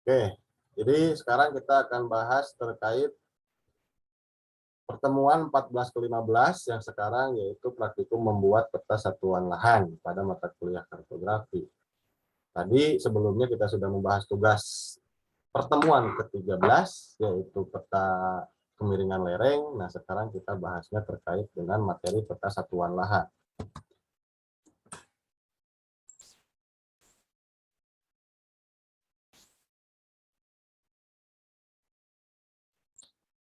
Oke, jadi sekarang kita akan bahas terkait pertemuan 14 ke 15 yang sekarang yaitu praktikum membuat peta satuan lahan pada mata kuliah kartografi. Tadi sebelumnya kita sudah membahas tugas pertemuan ke-13 yaitu peta kemiringan lereng. Nah, sekarang kita bahasnya terkait dengan materi peta satuan lahan.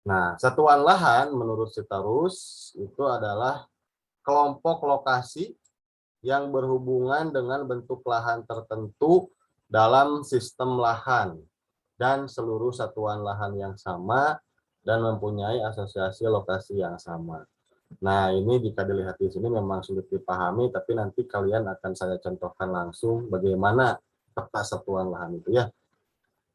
Nah, satuan lahan menurut Sitarus itu adalah kelompok lokasi yang berhubungan dengan bentuk lahan tertentu dalam sistem lahan dan seluruh satuan lahan yang sama dan mempunyai asosiasi lokasi yang sama. Nah, ini jika dilihat di sini memang sulit dipahami, tapi nanti kalian akan saya contohkan langsung bagaimana peta satuan lahan itu ya.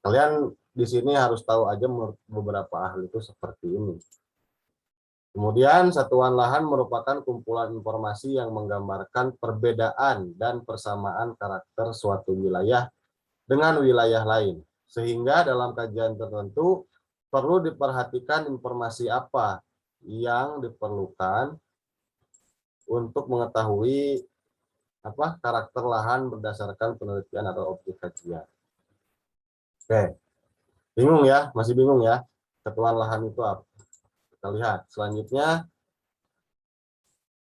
Kalian di sini harus tahu aja menurut beberapa ahli itu seperti ini. Kemudian satuan lahan merupakan kumpulan informasi yang menggambarkan perbedaan dan persamaan karakter suatu wilayah dengan wilayah lain. Sehingga dalam kajian tertentu perlu diperhatikan informasi apa yang diperlukan untuk mengetahui karakter lahan berdasarkan penelitian atau objek kajian. Oke, bingung ya? Masih bingung ya? Satuan lahan itu apa? Kita lihat selanjutnya.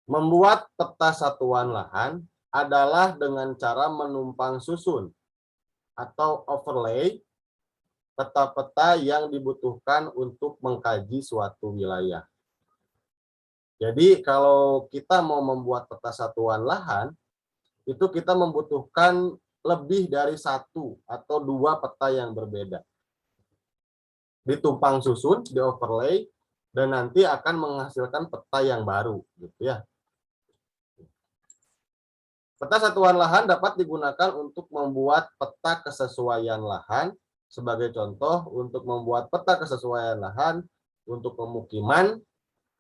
Membuat peta satuan lahan adalah dengan cara menumpang susun atau overlay peta-peta yang dibutuhkan untuk mengkaji suatu wilayah. Jadi kalau kita mau membuat peta satuan lahan, itu kita membutuhkan lebih dari satu atau dua peta yang berbeda. Ditumpang susun, di overlay, dan nanti akan menghasilkan peta yang baru, gitu ya. Peta satuan lahan dapat digunakan untuk membuat peta kesesuaian lahan. Sebagai contoh, untuk membuat peta kesesuaian lahan untuk pemukiman,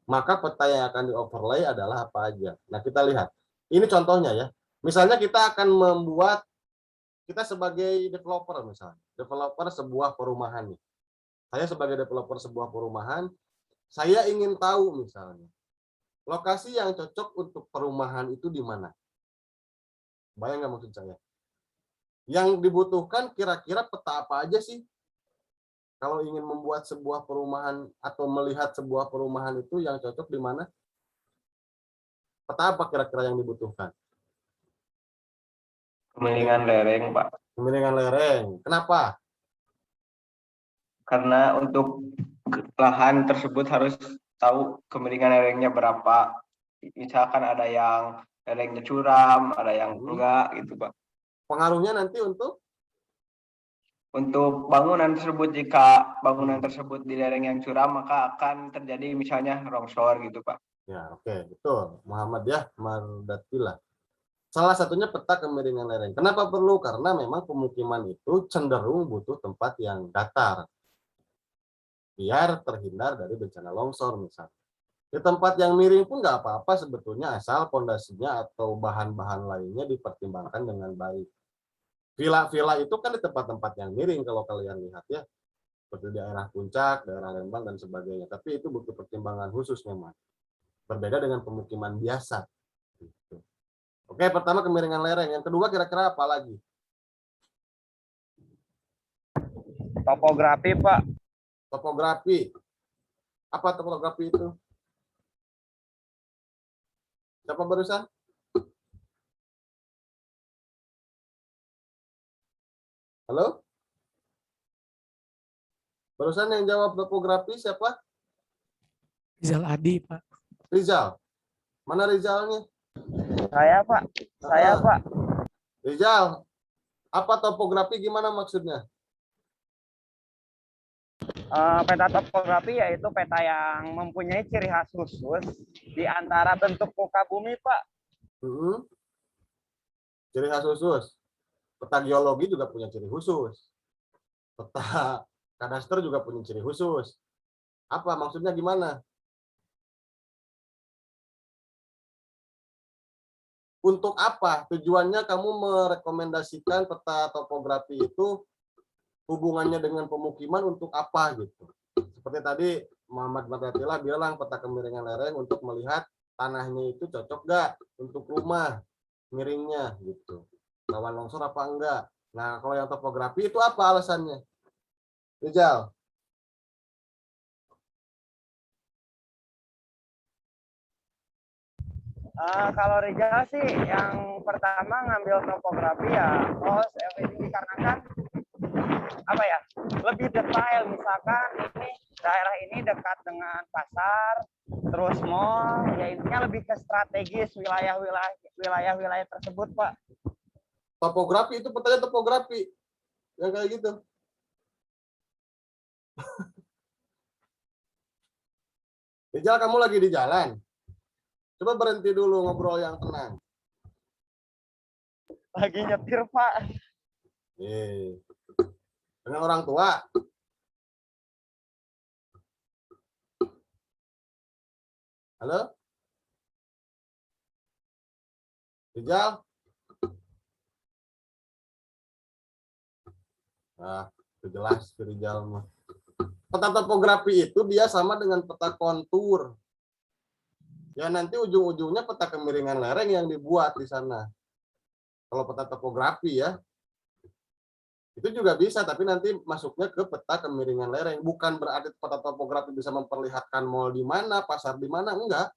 maka peta yang akan di-overlay adalah apa aja. Nah, kita lihat. Ini contohnya ya. Misalnya kita akan membuat, kita sebagai developer misalnya. Developer sebuah perumahan nih. Saya sebagai developer sebuah perumahan, saya ingin tahu misalnya, lokasi yang cocok untuk perumahan itu di mana. Bayang nggak maksud saya? Yang dibutuhkan kira-kira peta apa aja sih? Kalau ingin membuat sebuah perumahan atau melihat sebuah perumahan itu yang cocok di mana? Peta apa kira-kira yang dibutuhkan? Kemiringan lereng, Pak. Kemiringan lereng. Kenapa? Karena untuk lahan tersebut harus tahu kemiringan lerengnya berapa. Misalkan ada yang lerengnya curam, ada yang enggak gitu, Pak. Pengaruhnya nanti untuk bangunan tersebut, jika bangunan tersebut di lereng yang curam, maka akan terjadi misalnya longsor gitu, Pak. ya, oke, betul. Muhammad ya, Mardatila. Salah satunya peta kemiringan lereng. Kenapa perlu? Karena memang pemukiman itu cenderung butuh tempat yang datar. Biar terhindar dari bencana longsor misalnya. Di tempat yang miring pun nggak apa-apa sebetulnya asal pondasinya atau bahan-bahan lainnya dipertimbangkan dengan baik. Villa-villa itu kan di tempat-tempat yang miring kalau kalian lihat ya. Seperti daerah Puncak, daerah Lembang, dan sebagainya. Tapi itu butuh pertimbangan khusus memang. Berbeda dengan pemukiman biasa. Gitu. Oke, pertama kemiringan lereng. Yang kedua kira-kira apa lagi? Topografi, Pak. Topografi. Apa topografi itu? Siapa barusan? Halo? Barusan yang jawab topografi siapa? Rizal Adi, Pak. Rizal. Mana Rizalnya? Saya, Pak. Saya, Pak. Rizal, apa topografi gimana maksudnya? Peta topografi yaitu peta yang mempunyai ciri khas khusus di antara bentuk muka bumi, Pak. Ciri khas khusus. Peta geologi juga punya ciri khusus. Peta kadaster juga punya ciri khusus. Apa maksudnya gimana? Untuk apa? Tujuannya kamu merekomendasikan peta topografi itu hubungannya dengan pemukiman untuk apa gitu. Seperti tadi Muhammad Mardatila bilang peta kemiringan lereng untuk melihat tanahnya itu cocok gak untuk rumah miringnya gitu. Rawan longsor apa enggak. Nah, kalau yang topografi itu apa alasannya? Rizal. Kalau Rizal sih yang pertama ngambil topografi ya, dikarenakan apa ya, lebih detail. Misalkan ini daerah ini dekat dengan pasar, terus mall, ya intinya lebih ke strategis wilayah-wilayah tersebut, Pak. Topografi itu petanya topografi yang kayak gitu. Rizal, kamu lagi di jalan. Coba berhenti dulu ngobrol yang tenang. Lagi nyetir, Pak. Dengan orang tua. Halo? Rizal? Nah, itu jelas Rizal mah. Peta topografi itu dia sama dengan peta kontur. Ya nanti ujung-ujungnya peta kemiringan lereng yang dibuat di sana. Kalau peta topografi ya. Itu juga bisa, tapi nanti masuknya ke peta kemiringan lereng. Bukan berarti peta topografi bisa memperlihatkan mall di mana, pasar di mana, enggak.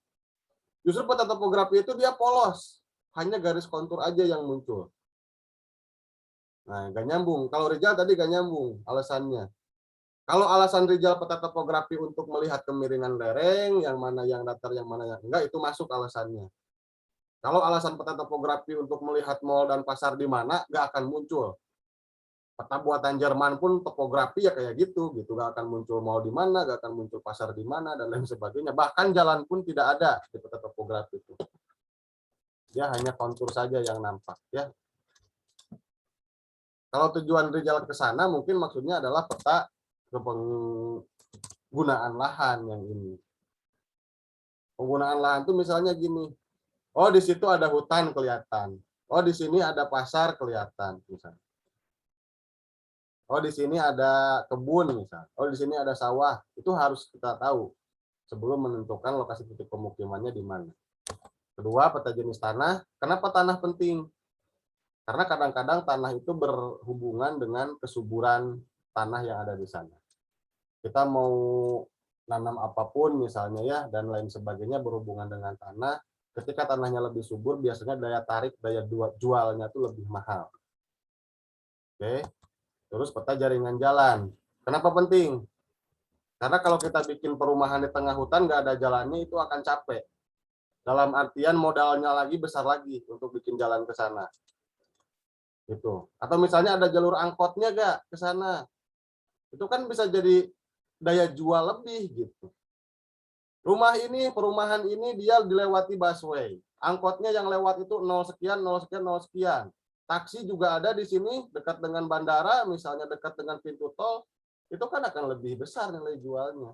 Justru peta topografi itu dia polos. Hanya garis kontur aja yang muncul. Nah, gak nyambung. Kalau Rizal tadi gak nyambung alasannya. Kalau alasan Rizal peta topografi untuk melihat kemiringan lereng, yang mana yang datar, yang mana yang enggak, itu masuk alasannya. Kalau alasan peta topografi untuk melihat mall dan pasar di mana, nggak akan muncul. Peta buatan Jerman pun topografi ya kayak gitu, nggak akan muncul mall di mana, nggak akan muncul pasar di mana, dan lain sebagainya. Bahkan jalan pun tidak ada di peta topografi itu. Dia hanya kontur saja yang nampak. Ya. Kalau tujuan Rizal ke sana, mungkin maksudnya adalah peta penggunaan lahan yang ini. Penggunaan lahan itu misalnya gini. Oh, di situ ada hutan kelihatan. Oh, di sini ada pasar kelihatan misalnya. Oh, di sini ada kebun misalnya. Oh, di sini ada sawah. Itu harus kita tahu sebelum menentukan lokasi titik pemukimannya di mana. Kedua, peta jenis tanah. Kenapa tanah penting? Karena kadang-kadang tanah itu berhubungan dengan kesuburan tanah yang ada di sana. Kita mau nanam apapun misalnya ya dan lain sebagainya berhubungan dengan tanah. Ketika tanahnya lebih subur, biasanya daya tarik, daya jualnya itu lebih mahal. Oke. Terus peta jaringan jalan. Kenapa penting? Karena kalau kita bikin perumahan di tengah hutan nggak ada jalannya, itu akan capek. Dalam artian modalnya lagi besar lagi untuk bikin jalan ke sana. Gitu. Atau misalnya ada jalur angkotnya nggak ke sana. Itu kan bisa jadi daya jual lebih gitu. Rumah ini, perumahan ini dia dilewati busway. Angkotnya yang lewat itu 0 sekian, 0 sekian, 0 sekian. Taksi juga ada di sini, dekat dengan bandara, misalnya dekat dengan pintu tol, itu kan akan lebih besar nilai jualnya.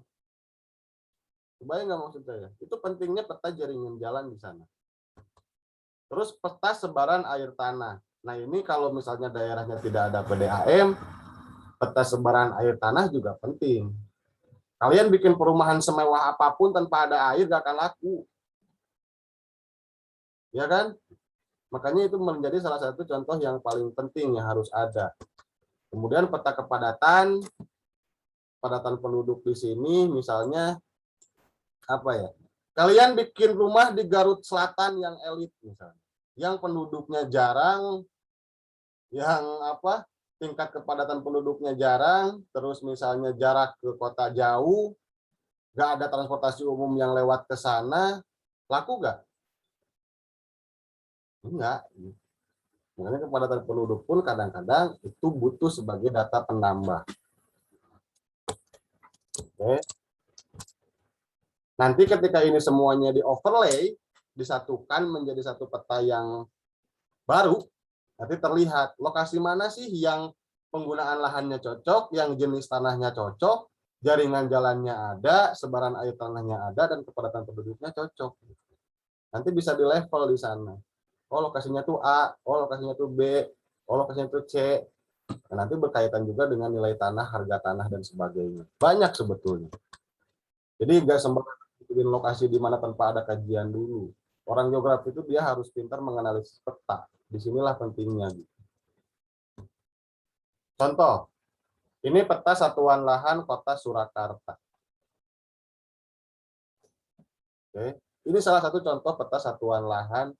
Kebayang nggak maksud saya? Itu pentingnya peta jaringan jalan di sana. Terus peta sebaran air tanah. Nah ini kalau misalnya daerahnya tidak ada PDAM, peta sebaran air tanah juga penting. Kalian bikin perumahan semewah apapun tanpa ada air gak akan laku. Ya kan? Makanya itu menjadi salah satu contoh yang paling penting yang harus ada. Kemudian peta kepadatan, padatan penduduk di sini misalnya apa ya? Kalian bikin rumah di Garut Selatan yang elit misalnya, yang penduduknya jarang, yang apa? Tingkat kepadatan penduduknya jarang, terus misalnya jarak ke kota jauh, nggak ada transportasi umum yang lewat ke sana, laku nggak? Enggak. Makanya kepadatan penduduk pun kadang-kadang itu butuh sebagai data penambah. Oke. Nanti ketika ini semuanya di overlay, disatukan menjadi satu peta yang baru, nanti terlihat lokasi mana sih yang penggunaan lahannya cocok, yang jenis tanahnya cocok, jaringan jalannya ada, sebaran air tanahnya ada, dan kepadatan penduduknya cocok. Nanti bisa di level di sana. Oh lokasinya tuh A, oh lokasinya tuh B, oh lokasinya tuh C. Nah, nanti berkaitan juga dengan nilai tanah, harga tanah, dan sebagainya. Banyak sebetulnya. Jadi nggak sembarangan bikin lokasi di mana tanpa ada kajian dulu. Orang geografi itu dia harus pintar menganalisis peta. Disinilah pentingnya. Contoh, ini peta satuan lahan kota Surakarta. Oke. Ini salah satu contoh peta satuan lahan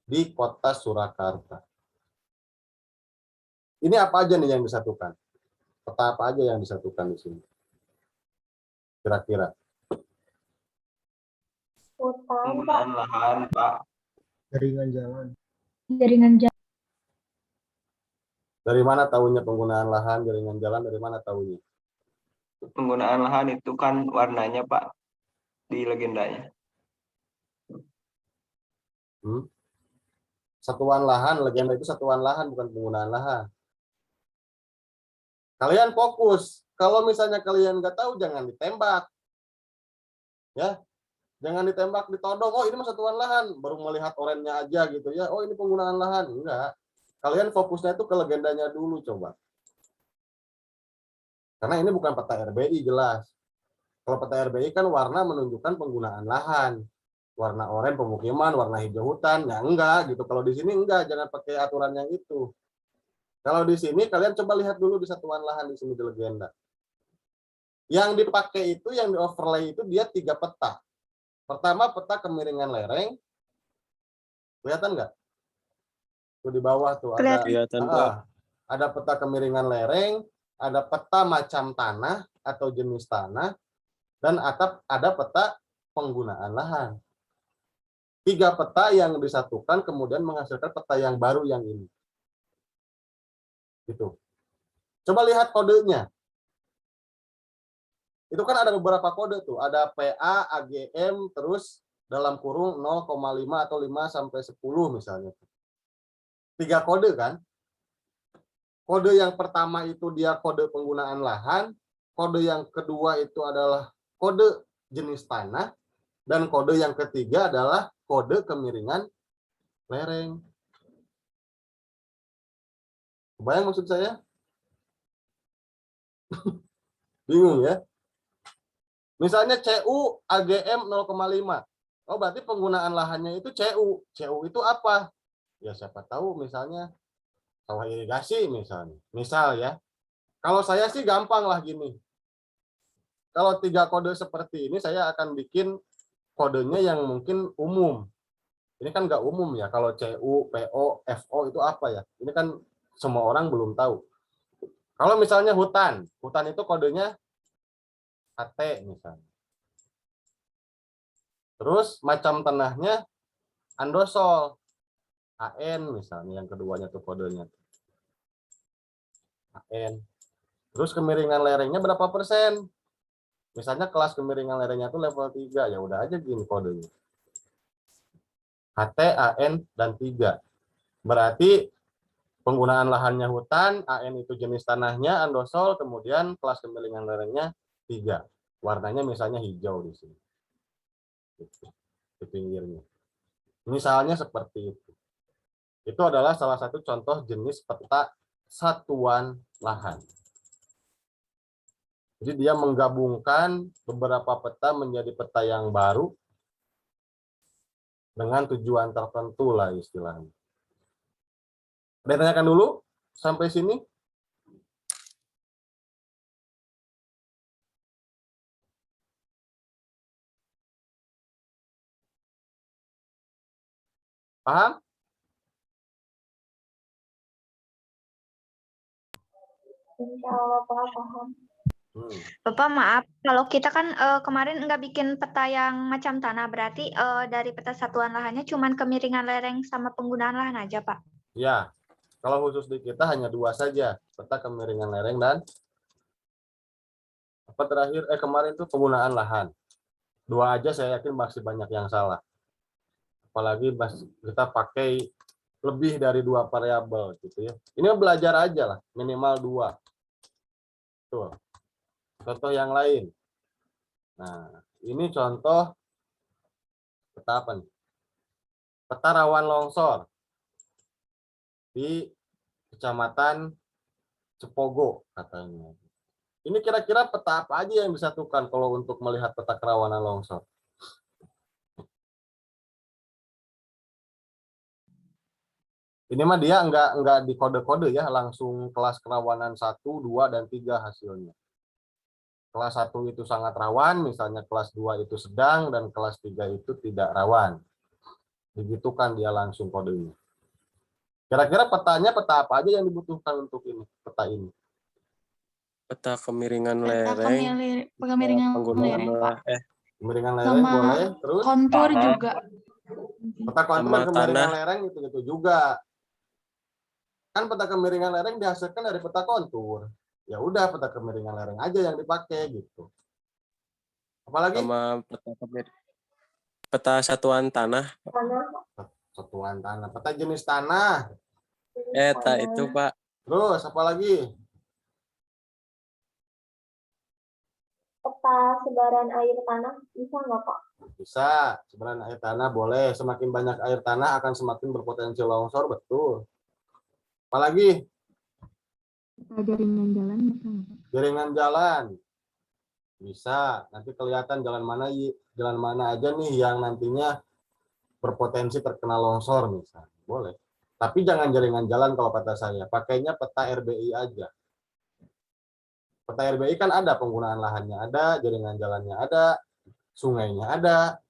di kota Surakarta. Ini apa aja nih yang disatukan? Peta apa aja yang disatukan di sini? Kira-kira. Hutan, Pak. Penggunaan lahan, Pak. Jaringan jalan. Jaringan jalan. Dari mana tahunya penggunaan lahan, jaringan jalan, dari mana tahunya? Penggunaan lahan itu kan warnanya, Pak, di legendanya. Satuan lahan, legenda itu satuan lahan, bukan penggunaan lahan. Kalian fokus. Kalau misalnya kalian nggak tahu, jangan ditembak. Ya, jangan ditembak, ditodong. Oh, ini mah satuan lahan. Baru melihat orennya aja gitu ya. Oh, ini penggunaan lahan. Enggak. Kalian fokusnya itu ke legendanya dulu coba. Karena ini bukan peta RBI jelas. Kalau peta RBI kan warna menunjukkan penggunaan lahan. Warna oranye pemukiman, warna hijau hutan. Ya enggak gitu. Kalau di sini enggak, jangan pakai aturan yang itu. Kalau di sini kalian coba lihat dulu di satuan lahan di sini di legenda. Yang dipakai itu, yang di overlay itu dia 3 peta. Pertama peta kemiringan lereng. Kelihatan nggak? Tuh di bawah tuh ada Kelihatan, Pak. ada peta kemiringan lereng, ada peta macam tanah atau jenis tanah, dan ada peta penggunaan lahan. 3 peta yang disatukan kemudian menghasilkan peta yang baru yang ini. Gitu. Coba lihat kodenya. Itu kan ada beberapa kode tuh, ada PA, AGM, terus dalam kurung 0,5 atau 5 sampai 10 misalnya. 3 kode kan? Kode yang pertama itu dia kode penggunaan lahan, kode yang kedua itu adalah kode jenis tanah, dan kode yang ketiga adalah kode kemiringan lereng. Kebayang maksud saya? Bingung ya? Misalnya CU AGM 0,5. Oh, berarti penggunaan lahannya itu CU. CU itu apa? Ya siapa tahu misalnya sawah irigasi misalnya. Misal ya. Kalau saya sih gampang lah gini. Kalau 3 kode seperti ini saya akan bikin kodenya yang mungkin umum. Ini kan nggak umum ya. Kalau CU, PO, FO itu apa ya? Ini kan semua orang belum tahu. Kalau misalnya hutan itu kodenya HT misalnya. Terus macam tanahnya andosol. AN misalnya yang keduanya tuh kodenya. AN. Terus kemiringan lerengnya berapa persen? Misalnya kelas kemiringan lerengnya itu level 3, ya udah aja gini kodenya. HT, AN, dan 3. Berarti penggunaan lahannya hutan, AN itu jenis tanahnya, andosol, kemudian kelas kemiringan lerengnya 3. Warnanya misalnya hijau di sini. Di pinggirnya. Misalnya seperti itu. Itu adalah salah satu contoh jenis peta satuan lahan. Jadi dia menggabungkan beberapa peta menjadi peta yang baru dengan tujuan tertentu lah istilahnya. Ada yang tanyakan dulu sampai sini? Paham? Insya Allah, Pak, paham. Bapak maaf, kalau kita kan kemarin nggak bikin peta yang macam tanah, berarti dari peta satuan lahannya cuman kemiringan lereng sama penggunaan lahan aja, Pak? Ya, kalau khusus di kita hanya 2 saja, peta kemiringan lereng dan apa terakhir? Kemarin itu penggunaan lahan. 2 aja saya yakin masih banyak yang salah. Apalagi kita pakai lebih dari 2 variabel gitu ya. Ini belajar aja lah, minimal 2. Tuh. Contoh yang lain. Nah, ini contoh peta apa nih? Peta rawan longsor di Kecamatan Cepogo katanya. Ini kira-kira peta apa aja yang disatukan kalau untuk melihat peta kerawanan longsor? Ini mah dia nggak di kode-kode ya, langsung kelas kerawanan 1, 2, dan 3 hasilnya. Kelas 1 itu sangat rawan, misalnya kelas 2 itu sedang, dan kelas 3 itu tidak rawan. Begitu kan dia langsung kodenya. Kira-kira petanya peta apa aja yang dibutuhkan untuk ini, peta ini? Peta kemiringan Peta lereng, kemiringan penggunaan lereng, Pak. Kemiringan lereng Sama boleh, terus kontur Tanah. juga. peta kontur sama dan kemiringan tanah. lereng itu juga. Kan peta kemiringan lereng dihasilkan dari peta kontur. Ya udah, peta kemiringan lereng aja yang dipakai gitu. Apalagi sama peta satuan tanah. satuan tanah, peta jenis tanah. Itu Pak. Terus apalagi? Peta sebaran air tanah bisa nggak Pak? Bisa, sebenarnya air tanah boleh. Semakin banyak air tanah akan semakin berpotensi longsor, betul. Apalagi? Jaringan jalan bisa nggak Pak? Jaringan jalan. Bisa, nanti kelihatan jalan mana aja nih yang nantinya berpotensi terkena longsor misalnya. Boleh. Tapi jangan jaringan jalan kalau kata saya. Pakainya peta RBI aja. Peta RBI kan ada penggunaan lahannya ada, jaringan jalannya ada, sungainya ada.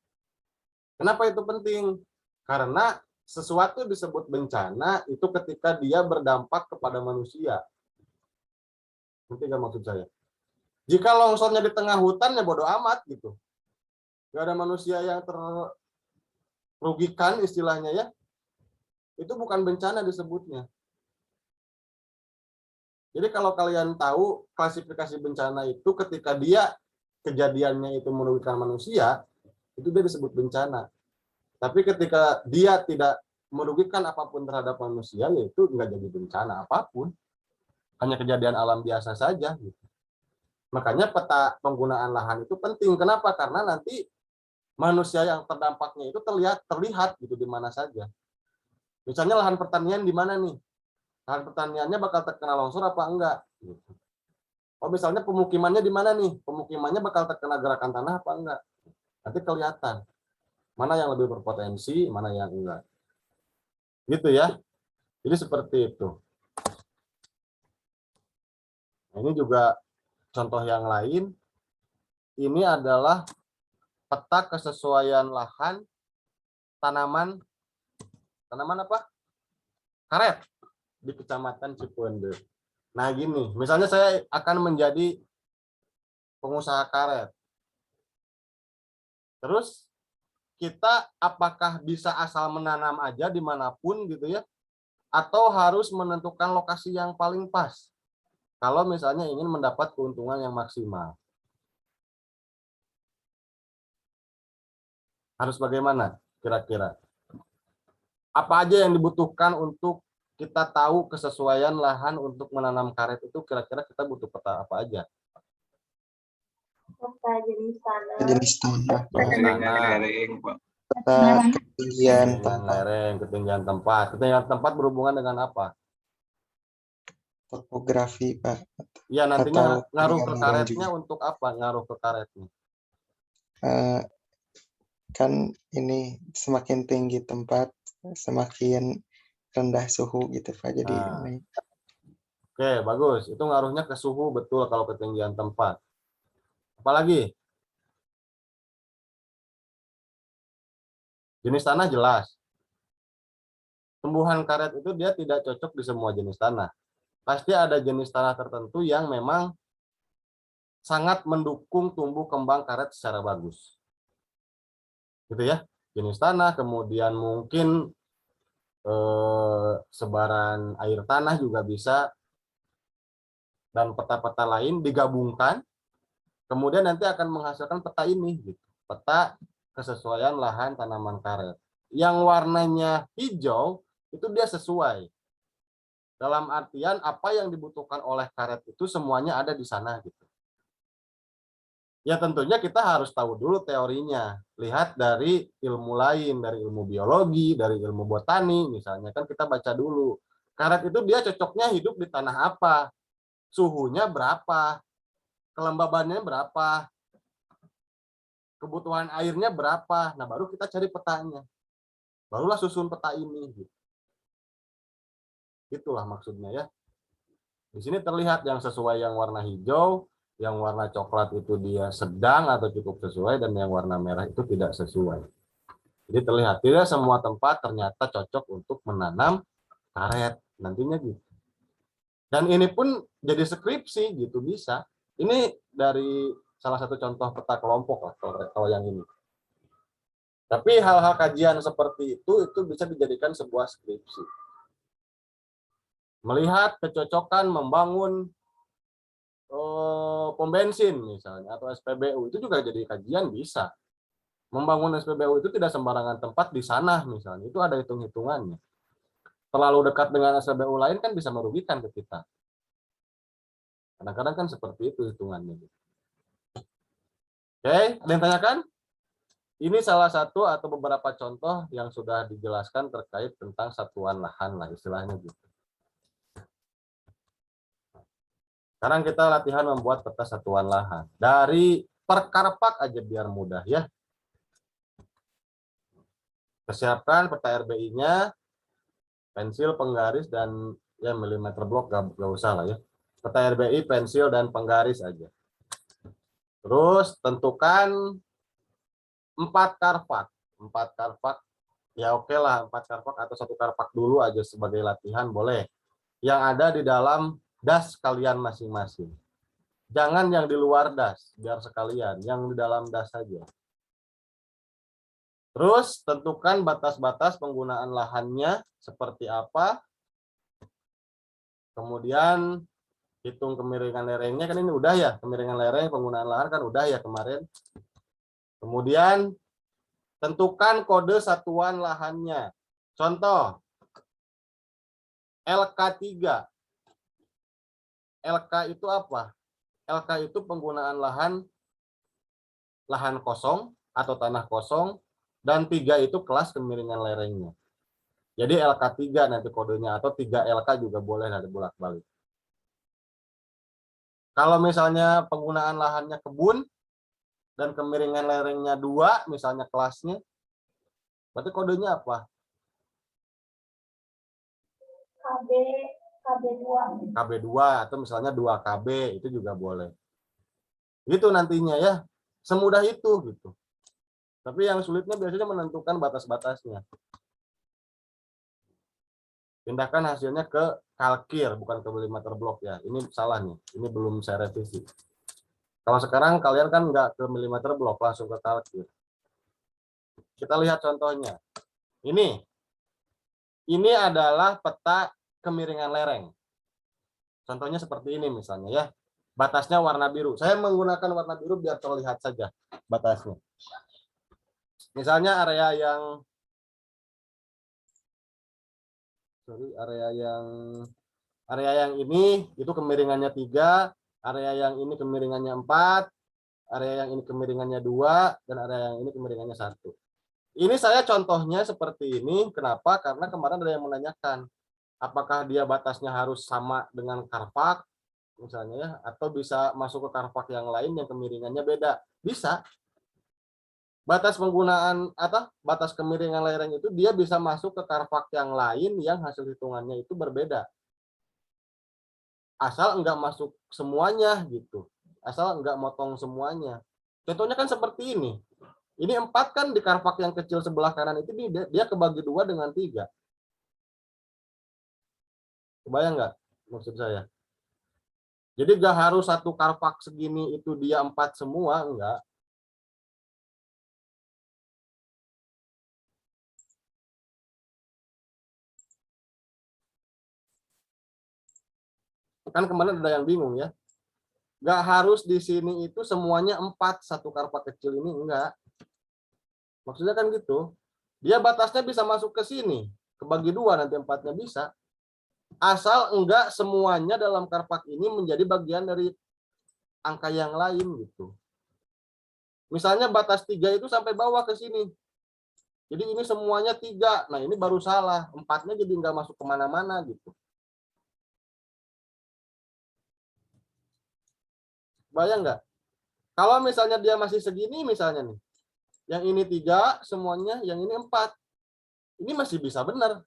Kenapa itu penting? Karena sesuatu disebut bencana itu ketika dia berdampak kepada manusia. Ngerti nggak maksud saya? Jika longsornya di tengah hutan ya bodo amat gitu. Nggak ada manusia yang terrugikan istilahnya ya. Itu bukan bencana disebutnya. Jadi kalau kalian tahu klasifikasi bencana itu ketika dia kejadiannya itu merugikan manusia, itu dia disebut bencana. Tapi ketika dia tidak merugikan apapun terhadap manusia, yaitu nggak jadi bencana apapun. Hanya kejadian alam biasa saja. Gitu. Makanya peta penggunaan lahan itu penting. Kenapa? Karena nanti manusia yang terdampaknya itu terlihat gitu di mana saja. Misalnya lahan pertanian di mana nih? Lahan pertaniannya bakal terkena longsor apa enggak? Oh misalnya pemukimannya di mana nih? Pemukimannya bakal terkena gerakan tanah apa enggak? Nanti kelihatan mana yang lebih berpotensi, mana yang enggak. Gitu ya. Jadi seperti itu. Nah, ini juga contoh yang lain. Ini adalah peta kesesuaian lahan tanaman apa? Karet di Kecamatan Cipuende. Nah gini, misalnya saya akan menjadi pengusaha karet. Terus kita apakah bisa asal menanam aja dimanapun gitu ya? Atau harus menentukan lokasi yang paling pas? Kalau misalnya ingin mendapat keuntungan yang maksimal. Harus bagaimana kira-kira? Apa aja yang dibutuhkan untuk kita tahu kesesuaian lahan untuk menanam karet itu, kira-kira kita butuh peta apa aja? Peta jenis tanah. Jenis tanah, Pak. Kemiringan lereng, Pak. Peta ketinggian Ketinggian tempat, lereng, ketinggian tempat. Ketinggian tempat berhubungan dengan apa? topografi, Pak. Ya nantinya Atau ngaruh ke ketinggian lereng karetnya juga. untuk apa? Ngaruh ke karetnya. Kan ini semakin tinggi tempat, semakin rendah suhu gitu, Pak. Jadi Nah. ini Oke, bagus. Itu ngaruhnya ke suhu, betul kalau ketinggian tempat. Apalagi? Jenis tanah jelas. Tumbuhan karet itu dia tidak cocok di semua jenis tanah. Pasti ada jenis tanah tertentu yang memang sangat mendukung tumbuh kembang karet secara bagus. Gitu ya. Jenis tanah, kemudian mungkin sebaran air tanah juga bisa, dan peta-peta lain digabungkan, kemudian nanti akan menghasilkan peta ini, gitu. Peta kesesuaian lahan tanaman karet. Yang warnanya hijau itu dia sesuai. Dalam artian apa yang dibutuhkan oleh karet itu semuanya ada di sana, gitu. Ya tentunya kita harus tahu dulu teorinya. Lihat dari ilmu lain, dari ilmu biologi, dari ilmu botani misalnya, kan kita baca dulu. Karet itu dia cocoknya hidup di tanah apa? suhunya berapa, kelembabannya berapa, kebutuhan airnya berapa. Nah, baru kita cari petanya. Barulah susun peta ini. Itulah maksudnya ya. Di sini terlihat yang sesuai yang warna hijau, yang warna coklat itu dia sedang atau cukup sesuai, dan yang warna merah itu tidak sesuai. Jadi terlihat tidak semua tempat ternyata cocok untuk menanam karet nantinya gitu. Dan ini pun jadi skripsi gitu bisa. Ini dari salah satu contoh peta kelompok lah kalau yang ini. Tapi hal-hal kajian seperti itu bisa dijadikan sebuah skripsi. Melihat kecocokan membangun pom bensin misalnya atau SPBU itu juga jadi kajian bisa. Membangun SPBU itu tidak sembarangan tempat di sana misalnya, itu ada hitung-hitungannya. Terlalu dekat dengan SPBU lain kan bisa merugikan ke kita. Kadang-kadang kan seperti itu hitungannya. Oke, ada yang tanyakan? Ini salah satu atau beberapa contoh yang sudah dijelaskan terkait tentang satuan lahan lah istilahnya gitu. Sekarang kita latihan membuat peta satuan lahan. Dari per karpak aja biar mudah ya. Persiapkan peta RBI-nya, pensil, penggaris, dan ya milimeter blok gak usah lah ya. Peta RBI, pensil, dan penggaris aja. Terus tentukan 4 karpak. 4 karpak, ya oke lah 4 karpak atau 1 karpak dulu aja sebagai latihan boleh. Yang ada di dalam das kalian masing-masing. Jangan yang di luar das, biar sekalian. Yang di dalam das saja. Terus tentukan batas-batas penggunaan lahannya seperti apa. Kemudian hitung kemiringan lerengnya, kan ini udah ya, kemiringan lereng penggunaan lahan kan udah ya kemarin. Kemudian tentukan kode satuan lahannya. Contoh LK3. LK itu apa? LK itu penggunaan lahan kosong atau tanah kosong, dan 3 itu kelas kemiringan lerengnya. Jadi LK3 nanti kodenya, atau 3 LK juga boleh nanti bolak-balik. Kalau misalnya penggunaan lahannya kebun dan kemiringan lerengnya 2, misalnya kelasnya, berarti kodenya apa? KB2. KB2 atau misalnya 2 KB, itu juga boleh. Gitu nantinya ya. Semudah itu gitu. Tapi yang sulitnya biasanya menentukan batas-batasnya. Pindahkan hasilnya ke kalkir, bukan ke milimeter blok ya. Ini salah nih, ini belum saya revisi. Kalau sekarang kalian kan nggak ke milimeter blok, langsung ke kalkir. Kita lihat contohnya. Ini adalah peta kemiringan lereng. Contohnya seperti ini misalnya ya. Batasnya warna biru. Saya menggunakan warna biru biar terlihat saja batasnya. Misalnya area yang ini itu kemiringannya 3, area yang ini kemiringannya 4, area yang ini kemiringannya 2, dan area yang ini kemiringannya 1. Ini saya contohnya seperti ini. Kenapa? Karena kemarin ada yang menanyakan apakah dia batasnya harus sama dengan karpak misalnya ya, atau bisa masuk ke karpak yang lain yang kemiringannya beda. Bisa. Batas penggunaan atau batas kemiringan lereng itu dia bisa masuk ke karpak yang lain yang hasil hitungannya itu berbeda. Asal enggak masuk semuanya gitu. Asal enggak motong semuanya. Contohnya kan seperti ini. Ini 4 kan di karpak yang kecil sebelah kanan itu dia kebagi 2 dengan 3. Kebayang nggak maksud saya? Jadi nggak harus satu karpak segini itu dia 4 semua, enggak. Kan kemarin ada yang bingung ya. Nggak harus di sini itu semuanya 4 satu karpak kecil ini, enggak. Maksudnya kan gitu. Dia batasnya bisa masuk ke sini, kebagi 2 nanti 4-nya bisa. Asal enggak semuanya dalam karpak ini menjadi bagian dari angka yang lain gitu. Misalnya batas 3 itu sampai bawah ke sini. Jadi ini semuanya 3. Nah ini baru salah. 4-nya jadi nggak masuk kemana-mana gitu. Bayang nggak? Kalau misalnya dia masih segini misalnya nih, yang ini 3 semuanya, yang ini 4. Ini masih bisa benar.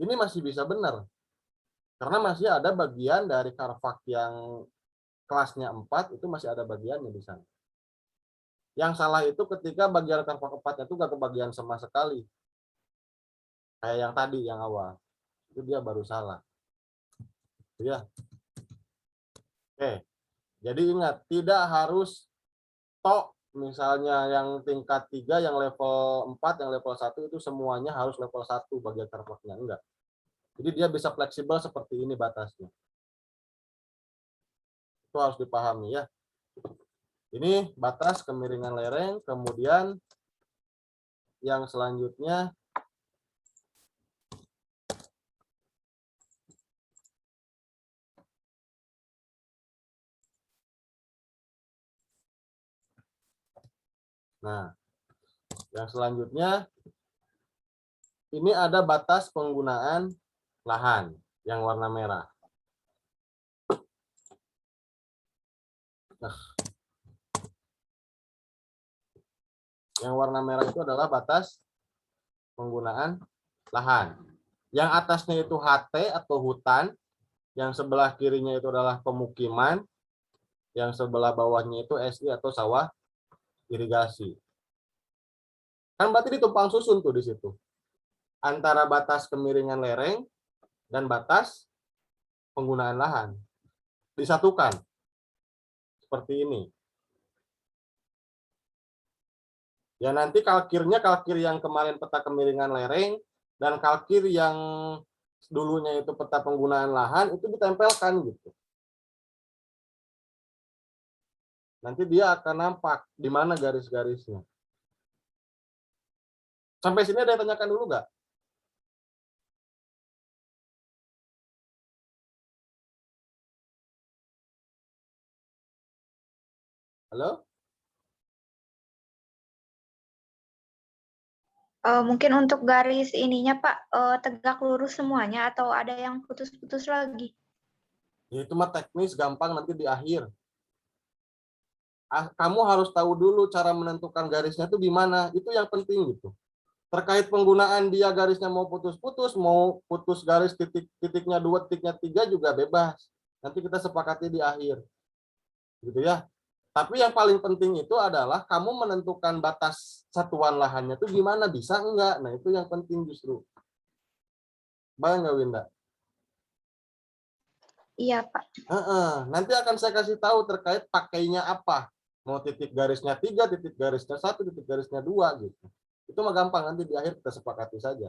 Ini masih bisa benar. Karena masih ada bagian dari Carfax yang kelasnya 4 itu masih ada bagiannya di sana. Yang salah itu ketika bagian Carfax 4-nya itu nggak kebagian sama sekali. Kayak yang tadi, yang awal. Itu dia baru salah. Ya. Oke. Jadi ingat, tidak harus tok misalnya yang tingkat 3, yang level 4, yang level 1 itu semuanya harus level 1 bagian Carfax-nya. Enggak. Jadi dia bisa fleksibel seperti ini batasnya. Itu harus dipahami ya. Ini batas kemiringan lereng, kemudian yang selanjutnya yang selanjutnya ini ada batas penggunaan lahan yang warna merah. Nah, yang warna merah itu adalah batas penggunaan lahan. Yang atasnya itu HT atau hutan, yang sebelah kirinya itu adalah pemukiman, yang sebelah bawahnya itu SI atau sawah irigasi. Kan berarti ditumpang susun tuh di situ. Antara batas kemiringan lereng dan batas penggunaan lahan. Disatukan. Seperti ini. Ya nanti kalkirnya kalkir yang kemarin peta kemiringan lereng dan kalkir yang dulunya itu peta penggunaan lahan itu ditempelkan gitu. Nanti dia akan nampak di mana garis-garisnya. Sampai sini ada yang tanyakan dulu nggak? Halo? Mungkin untuk garis ininya Pak, tegak lurus semuanya atau ada yang putus-putus lagi? Ya, itu mah teknis, gampang nanti di akhir. Kamu harus tahu dulu cara menentukan garisnya itu di mana. Itu yang penting gitu. Terkait penggunaan dia garisnya mau putus-putus, mau putus garis titiknya 2, titiknya 3 juga bebas. Nanti kita sepakati di akhir. Gitu ya. Tapi yang paling penting itu adalah kamu menentukan batas satuan lahannya itu gimana, bisa enggak? Nah, itu yang penting justru. Bayang nggak, Winda? Iya Pak. Nanti akan saya kasih tahu terkait pakainya apa. Mau titik garisnya 3, titik garisnya 1, titik garisnya 2 gitu. Itu mah gampang, nanti di akhir kita sepakati saja.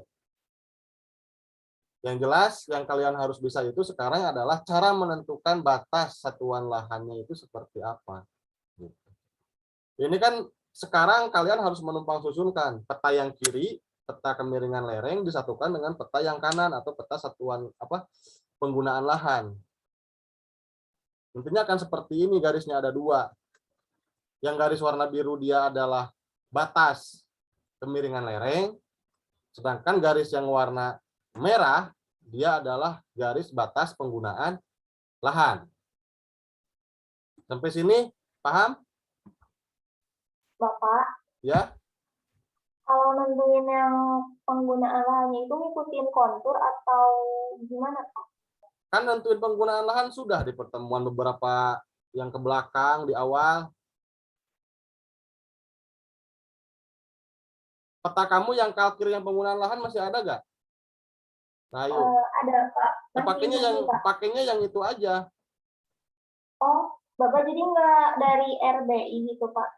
Yang jelas yang kalian harus bisa itu sekarang adalah cara menentukan batas satuan lahannya itu seperti apa. Gitu. Ini kan sekarang kalian harus menumpang susunkan peta yang kiri, peta kemiringan lereng disatukan dengan peta yang kanan atau peta satuan penggunaan lahan. Intinya akan seperti ini, garisnya ada 2. Yang garis warna biru dia adalah batas kemiringan lereng, sedangkan garis yang warna merah dia adalah garis batas penggunaan lahan. Sampai sini paham? Bapak, Ya. kalau nentuin yang penggunaan lahannya itu ngikutin kontur atau gimana, Pak? Kan nentuin penggunaan lahan sudah di pertemuan beberapa yang ke belakang di awal. Peta kamu yang kalkir yang penggunaan lahan masih ada nggak? Nah, yuk. Ada, Pak. Pakainya yang itu aja. Oh, Bapak jadi nggak dari RBI gitu, Pak?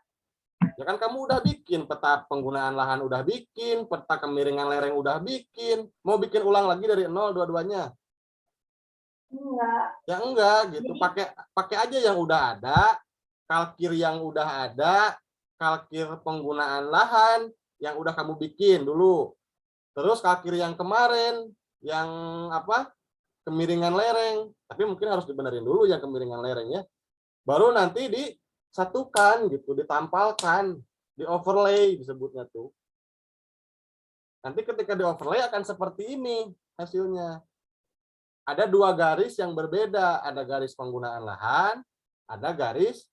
Ya kan kamu udah bikin peta penggunaan lahan, udah bikin peta kemiringan lereng, udah bikin. Mau bikin ulang lagi dari nol dua-duanya? Enggak. Ya enggak gitu. Pakai aja yang udah ada, kalkir yang udah ada, kalkir penggunaan lahan yang udah kamu bikin dulu. Terus kalkir yang kemarin yang kemiringan lereng, tapi mungkin harus dibenerin dulu yang kemiringan lereng ya. Baru nanti disatukan gitu, ditampalkan, di overlay disebutnya tuh. Nanti ketika di overlay akan seperti ini hasilnya. ada dua garis yang berbeda, ada garis penggunaan lahan, ada garis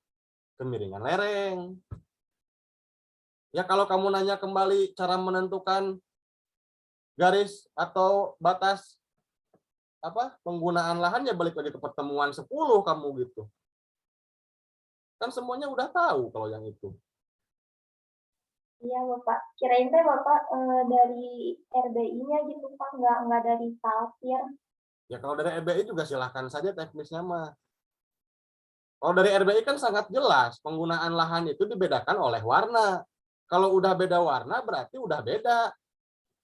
kemiringan lereng. Ya kalau kamu nanya kembali cara menentukan garis atau batas penggunaan lahan, ya balik lagi ke pertemuan 10 kamu gitu. Kan semuanya udah tahu kalau yang itu. Iya Bapak, kirain teh Bapak dari RBI-nya gitu Pak, nggak dari Salsir. Ya kalau dari RBI juga silahkan saja teknisnya mah. Kalau dari RBI kan sangat jelas, penggunaan lahan itu dibedakan oleh warna. Kalau udah beda warna berarti udah beda.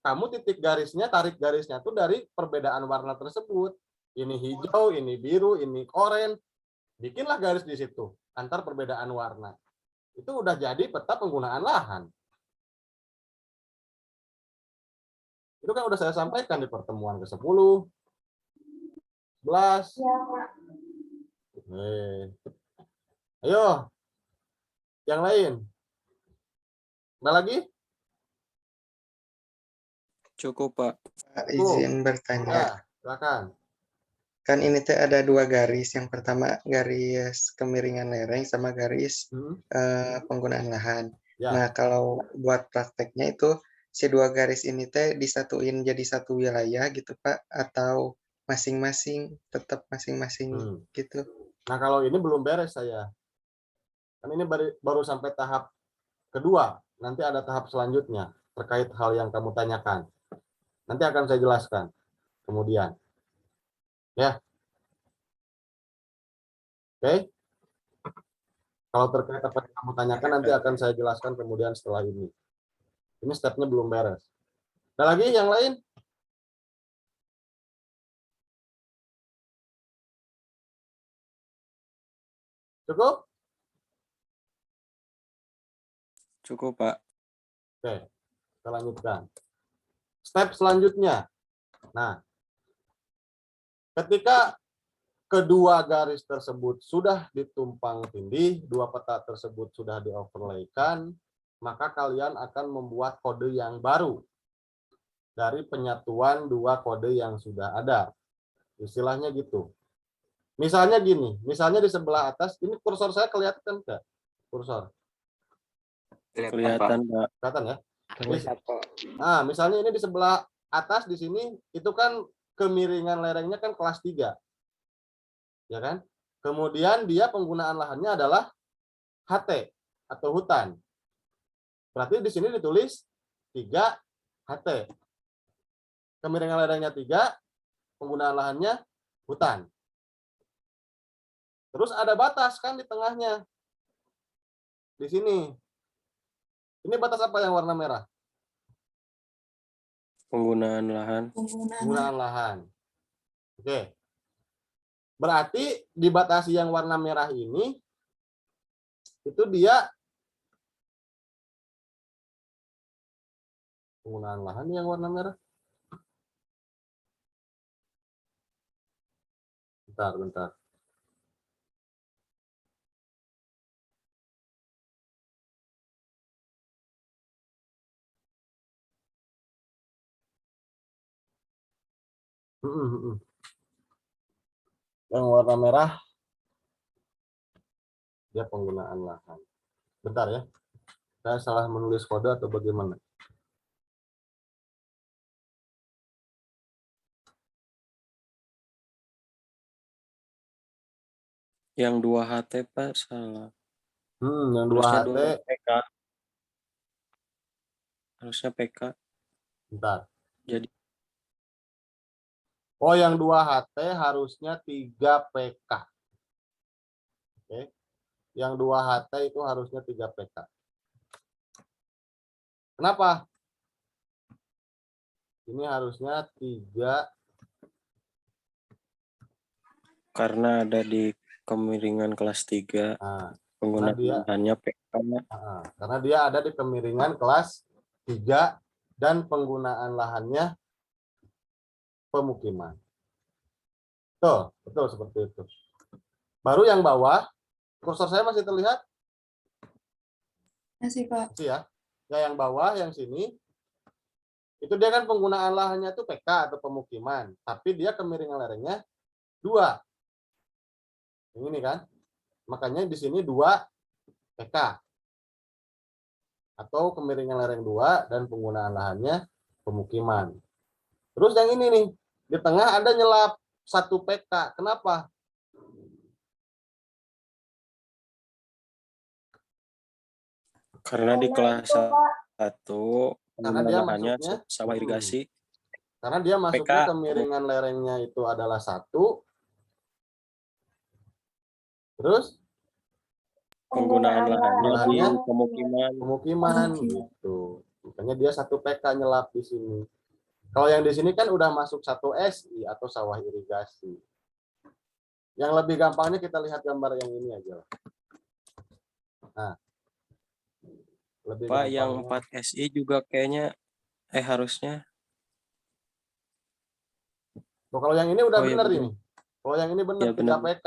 Kamu titik garisnya, tarik garisnya tuh dari perbedaan warna tersebut. Ini hijau, ini biru, ini oranye. Bikinlah garis di situ antar perbedaan warna. Itu udah jadi peta penggunaan lahan. Itu kan udah saya sampaikan di pertemuan ke-10, 11. Ya Pak. Ayo, yang lain. Ada lagi? Cukup, Pak. Izin bertanya. Ya, silakan. Kan ini teh ada dua garis. Yang pertama garis kemiringan lereng sama garis penggunaan lahan. Ya. Nah, kalau buat prakteknya itu si dua garis ini teh disatuin jadi satu wilayah gitu Pak, atau masing-masing tetap masing-masing gitu. Nah, kalau ini belum beres saya. Kan ini baru sampai tahap kedua. Nanti ada tahap selanjutnya terkait hal yang kamu tanyakan. Nanti akan saya jelaskan kemudian. Ya. Oke. Kalau terkait apa yang kamu tanyakan nanti akan saya jelaskan kemudian setelah ini. Ini stepnya belum beres. Ada lagi yang lain? Cukup? Cukup, Pak. Oke, kita lanjutkan. Step selanjutnya. Nah, ketika kedua garis tersebut sudah ditumpang tindih, dua peta tersebut sudah di-overlaykan, maka kalian akan membuat kode yang baru dari penyatuan dua kode yang sudah ada. Istilahnya gitu. Misalnya gini, misalnya di sebelah atas, ini kursor saya kelihatan nggak? Kursor. Kelihatan, Pak. Kelihatan ya? Nah, misalnya ini di sebelah atas di sini, itu kan kemiringan lerengnya kan kelas 3. Ya kan? Kemudian dia penggunaan lahannya adalah HT atau hutan. Berarti di sini ditulis 3 HT. Kemiringan lerengnya 3, penggunaan lahannya hutan. Terus ada batas kan di tengahnya. Di sini. Ini batas apa yang warna merah? Penggunaan lahan. Penggunaan lahan. Oke. Berarti dibatasi yang warna merah ini, itu dia penggunaan lahan yang warna merah. Bentar. Yang warna merah dia penggunaan lahan. Bentar ya. Saya salah menulis kode atau bagaimana? Yang 2 HT, Pak, salah. Yang 2 Harusnya HT. PK. Harusnya PK. Bentar. Jadi Oh, yang 2 HT harusnya 3 PK. Oke. Yang 2 HT itu harusnya 3 PK. Kenapa? Ini harusnya 3. karena ada di kemiringan kelas 3. Nah, Penggunaan lahannya PK. Karena dia ada di kemiringan kelas 3 dan penggunaan lahannya pemukiman. Betul seperti itu. Baru yang bawah, kursor saya masih terlihat? Masih, Pak. Masih ya. Ya, yang bawah, yang sini, Itu dia kan penggunaan lahannya itu PK atau pemukiman, tapi dia kemiringan lerengnya 2. Ini kan. Makanya di sini 2 PK. Atau kemiringan lereng 2 dan penggunaan lahannya pemukiman. Terus yang ini nih, di tengah ada nyelap 1 PK. Kenapa? Karena di Karena kelas itu, Pak, 1 Karena penggunaan dia lahannya masuknya sawah irigasi. karena dia masuknya PK. kemiringan lerengnya itu adalah 1. Terus Penggunaan lahannya di lahannya pemukiman. pemukiman gitu. Makanya dia 1 PK nyelap di sini. Kalau yang di sini kan udah masuk 1 SI atau sawah irigasi. Yang lebih gampangnya kita lihat gambar yang ini aja. Nah, lebih Pak, yang gampangnya. 4 SI juga kayaknya harusnya. Tuh, kalau yang ini udah Oh, iya benar benar. ini. Kalau yang ini benar Ya, 3 benar. PK.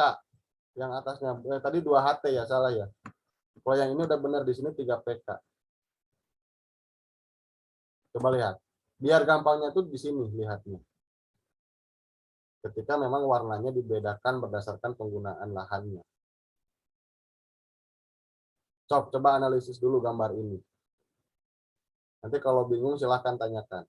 Yang atasnya tadi 2 HT ya, salah ya. Kalau yang ini udah benar di sini 3 PK. Coba lihat. Biar gampangnya tuh di sini lihatnya. Ketika memang warnanya dibedakan berdasarkan penggunaan lahannya. Coba analisis dulu gambar ini. Nanti kalau bingung silahkan tanyakan.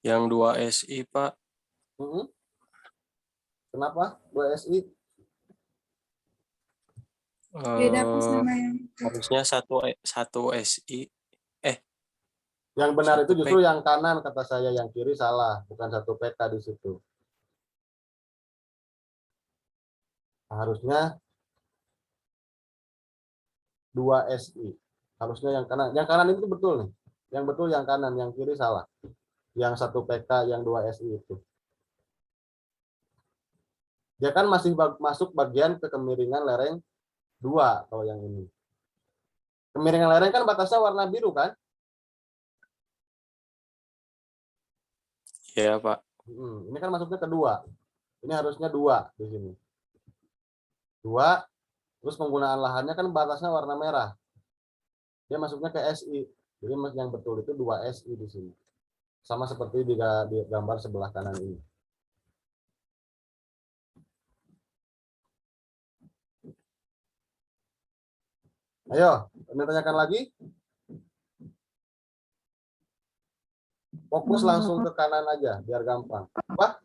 Yang 2 SI, Pak. Kenapa 2 SI? Beda apa sama yang Harusnya satu SI. Yang benar itu 1 justru PK. yang kanan kata saya, yang kiri salah, bukan 1 PK di situ. Harusnya 2 SI. Harusnya yang kanan. Yang kanan itu betul nih. Yang betul yang kanan, yang kiri salah. Yang 1 PK, yang 2 SI itu. Dia kan masih masuk bagian ke kemiringan lereng 2 kalau yang ini. Kemiringan lereng kan batasnya warna biru kan? Iya, Pak. Ini kan masuknya ke 2. Ini harusnya 2 di sini. 2, terus penggunaan lahannya kan batasnya warna merah. Dia masuknya ke SI. Jadi yang betul itu 2 SI di sini. Sama seperti di gambar sebelah kanan ini. Ayo, tanyakan lagi. Fokus langsung ke kanan aja, biar gampang. Apa?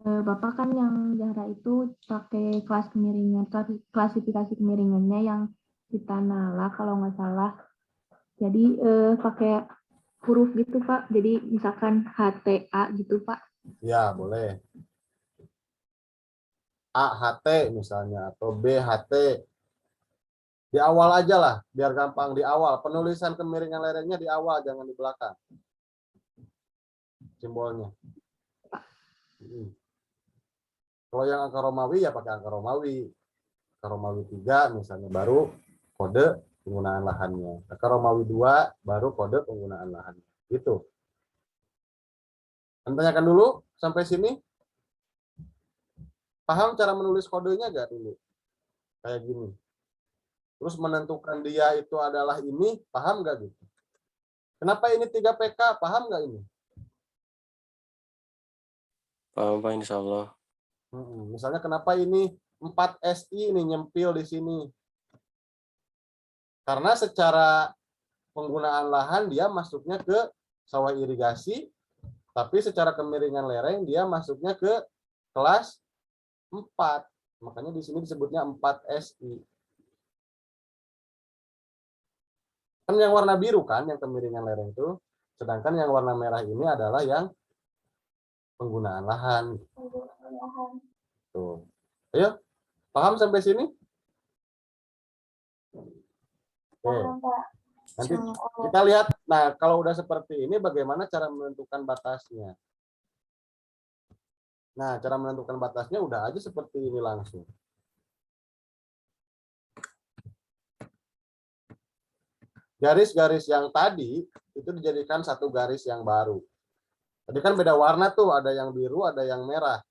Bapak kan yang jarak itu pakai kelas kemiringan, klasifikasi kemiringannya yang Titanala kalau nggak salah. Jadi pakai huruf gitu Pak. Jadi misalkan HTA gitu Pak. Ya, boleh. AHT misalnya, atau BHT. Di awal aja lah, biar gampang di awal. Penulisan kemiringan lerengnya di awal, jangan di belakang. Simbolnya. Kalau yang angka Romawi ya pakai angka Romawi. Angka Romawi 3 misalnya, baru kode penggunaan lahannya. Angka Romawi 2 baru kode penggunaan lahannya. Gitu. Tanyakan dulu sampai sini. Paham cara menulis kodenya nggak dulu? Kayak gini. Terus menentukan dia itu adalah ini, paham nggak gitu? Kenapa ini 3 PK, paham nggak ini? Paham, Pak, insya Allah. Misalnya kenapa ini 4 SI ini nyempil di sini? Karena secara penggunaan lahan dia masuknya ke sawah irigasi, tapi secara kemiringan lereng dia masuknya ke kelas 4. Makanya di sini disebutnya 4 SI. Kan yang warna biru kan yang kemiringan lereng itu, sedangkan yang warna merah ini adalah yang penggunaan lahan. Tuh. Ayo, paham sampai sini? Oke. Nanti kita lihat, nah kalau udah seperti ini bagaimana cara menentukan batasnya? Nah, cara menentukan batasnya udah aja seperti ini langsung. Garis-garis yang tadi itu dijadikan satu garis yang baru. Tadi kan beda warna tuh, ada yang biru, ada yang merah.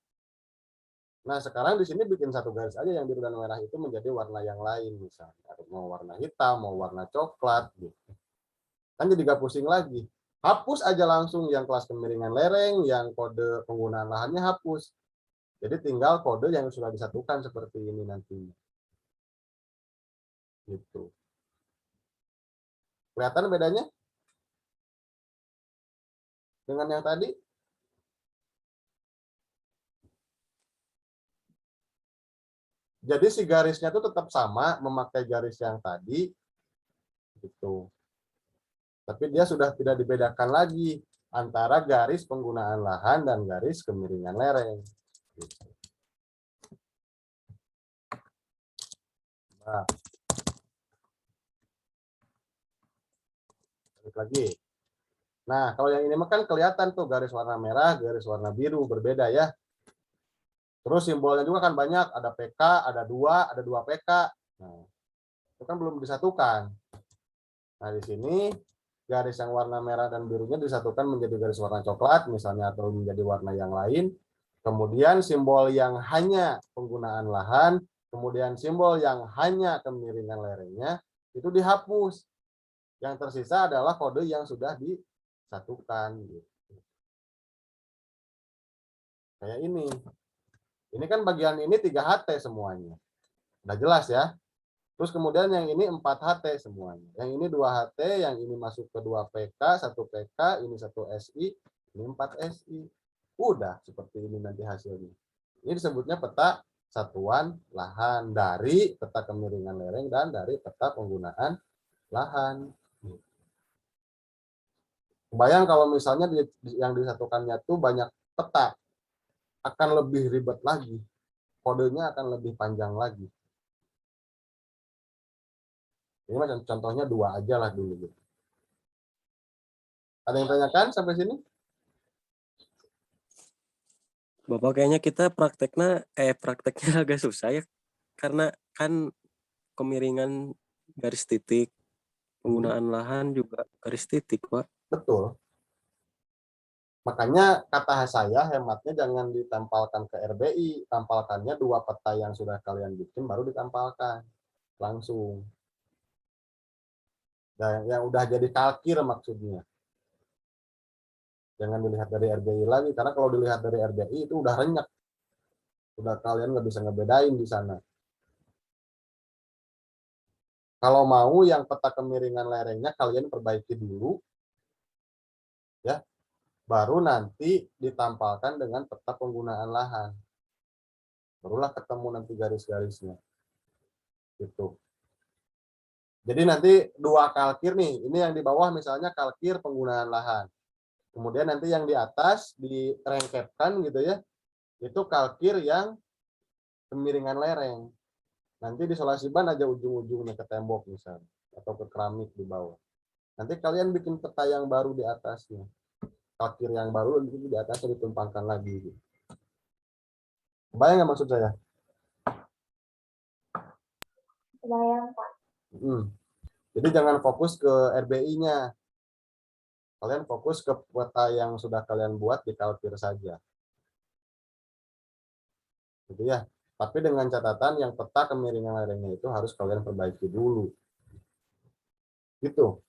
Nah, sekarang di sini bikin satu garis aja yang biru dan merah itu menjadi warna yang lain misalnya. Mau warna hitam, mau warna coklat gitu. Kan jadi gak pusing lagi. Hapus aja langsung yang kelas kemiringan lereng, yang kode penggunaan lahannya hapus. Jadi tinggal kode yang sudah disatukan seperti ini nantinya. Gitu. Kelihatan bedanya? Dengan yang tadi? Jadi si garisnya itu tetap sama, memakai garis yang tadi, gitu. Tapi dia sudah tidak dibedakan lagi antara garis penggunaan lahan dan garis kemiringan lereng. Gitu. Nah, balik lagi. Nah, kalau yang ini kan kelihatan tuh garis warna merah, garis warna biru, berbeda ya. Terus simbolnya juga kan banyak, ada PK, ada 2 PK. Nah, itu kan belum disatukan. Nah, di sini garis yang warna merah dan birunya disatukan menjadi garis warna coklat, misalnya, atau menjadi warna yang lain. Kemudian simbol yang hanya penggunaan lahan, kemudian simbol yang hanya kemiringan lerengnya, itu dihapus. Yang tersisa adalah kode yang sudah disatukan. Kayak ini. Ini kan bagian ini 3HT semuanya. Udah jelas ya. Terus kemudian yang ini 4HT semuanya. Yang ini 2HT, yang ini masuk ke 2 PK, 1 PK, ini 1 SI, ini 4 SI. Udah seperti ini nanti hasilnya. Ini disebutnya peta satuan lahan dari peta kemiringan lereng dan dari peta penggunaan lahan. Bayang kalau misalnya yang disatukannya tuh banyak peta, akan lebih ribet lagi. Kodenya akan lebih panjang lagi. Ini macam contohnya 2 aja lah dulu. Ada yang tanyakan sampai sini? Bapak, kayaknya kita prakteknya agak susah ya, karena kan kemiringan garis titik, penggunaan lahan juga garis titik, Pak. Betul. Makanya kata saya hematnya jangan ditempelkan ke RBI, tampalkannya 2 peta yang sudah kalian bikin baru ditampalkan langsung. Dan yang udah jadi kalkir maksudnya. Jangan dilihat dari RBI lagi, karena kalau dilihat dari RBI itu udah renyek. Udah kalian nggak bisa ngebedain di sana. Kalau mau yang peta kemiringan lerengnya kalian perbaiki dulu, ya, baru nanti ditampalkan dengan peta penggunaan lahan. Barulah ketemu nanti garis-garisnya. Gitu. Jadi nanti 2 kalkir nih, ini yang di bawah misalnya kalkir penggunaan lahan. Kemudian nanti yang di atas direngkepkan gitu ya, itu kalkir yang kemiringan lereng. Nanti disolasi ban aja ujung-ujungnya ke tembok misalnya, atau ke keramik di bawah. Nanti kalian bikin peta yang baru di atasnya. Kalkir yang baru di atasnya ditumpangkan lagi. Kebayang nggak maksud saya? Kebayang, Pak. Jadi jangan fokus ke RBI-nya. Kalian fokus ke peta yang sudah kalian buat di kalkir saja. Gitu ya. Tapi dengan catatan yang peta kemiringan lerengnya itu harus kalian perbaiki dulu. Gitu.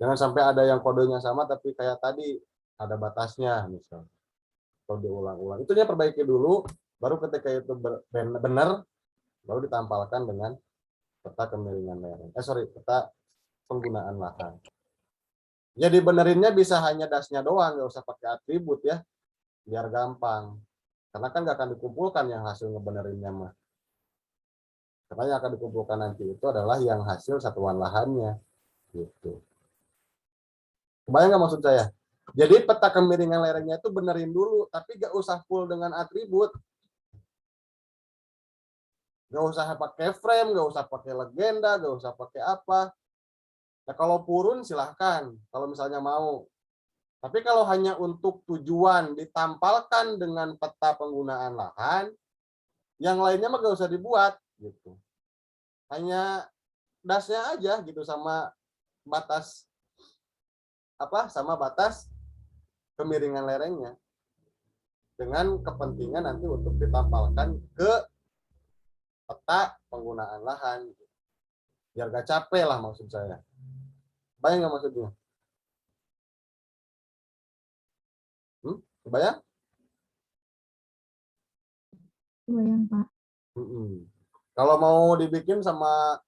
Jangan sampai ada yang kodenya sama tapi kayak tadi ada batasnya misalnya. Atau diulang-ulang. Itu dia perbaiki dulu, baru ketika itu benar baru ditampalkan dengan peta kemiringan lereng. Peta penggunaan lahan. Jadi benerinnya bisa hanya dasnya doang, nggak usah pakai atribut ya, biar gampang. Karena kan nggak akan dikumpulkan yang hasil ngebenerinnya mah. Karena yang akan dikumpulkan nanti itu adalah yang hasil satuan lahannya. Gitu. Kebayang nggak maksud saya? Jadi peta kemiringan lerengnya itu benerin dulu, tapi nggak usah full dengan atribut. Nggak usah pakai frame, nggak usah pakai legenda, nggak usah pakai apa. Nah, kalau purun silahkan, kalau misalnya mau. Tapi kalau hanya untuk tujuan ditampalkan dengan peta penggunaan lahan, yang lainnya mah nggak usah dibuat, gitu. Hanya dasnya aja gitu sama batas sama batas kemiringan lerengnya. dengan kepentingan nanti untuk ditampalkan ke peta penggunaan lahan. Biar gak capek lah maksud saya. Bayang nggak maksudnya? Bayang? Bayang, Pak. Kalau mau dibikin sama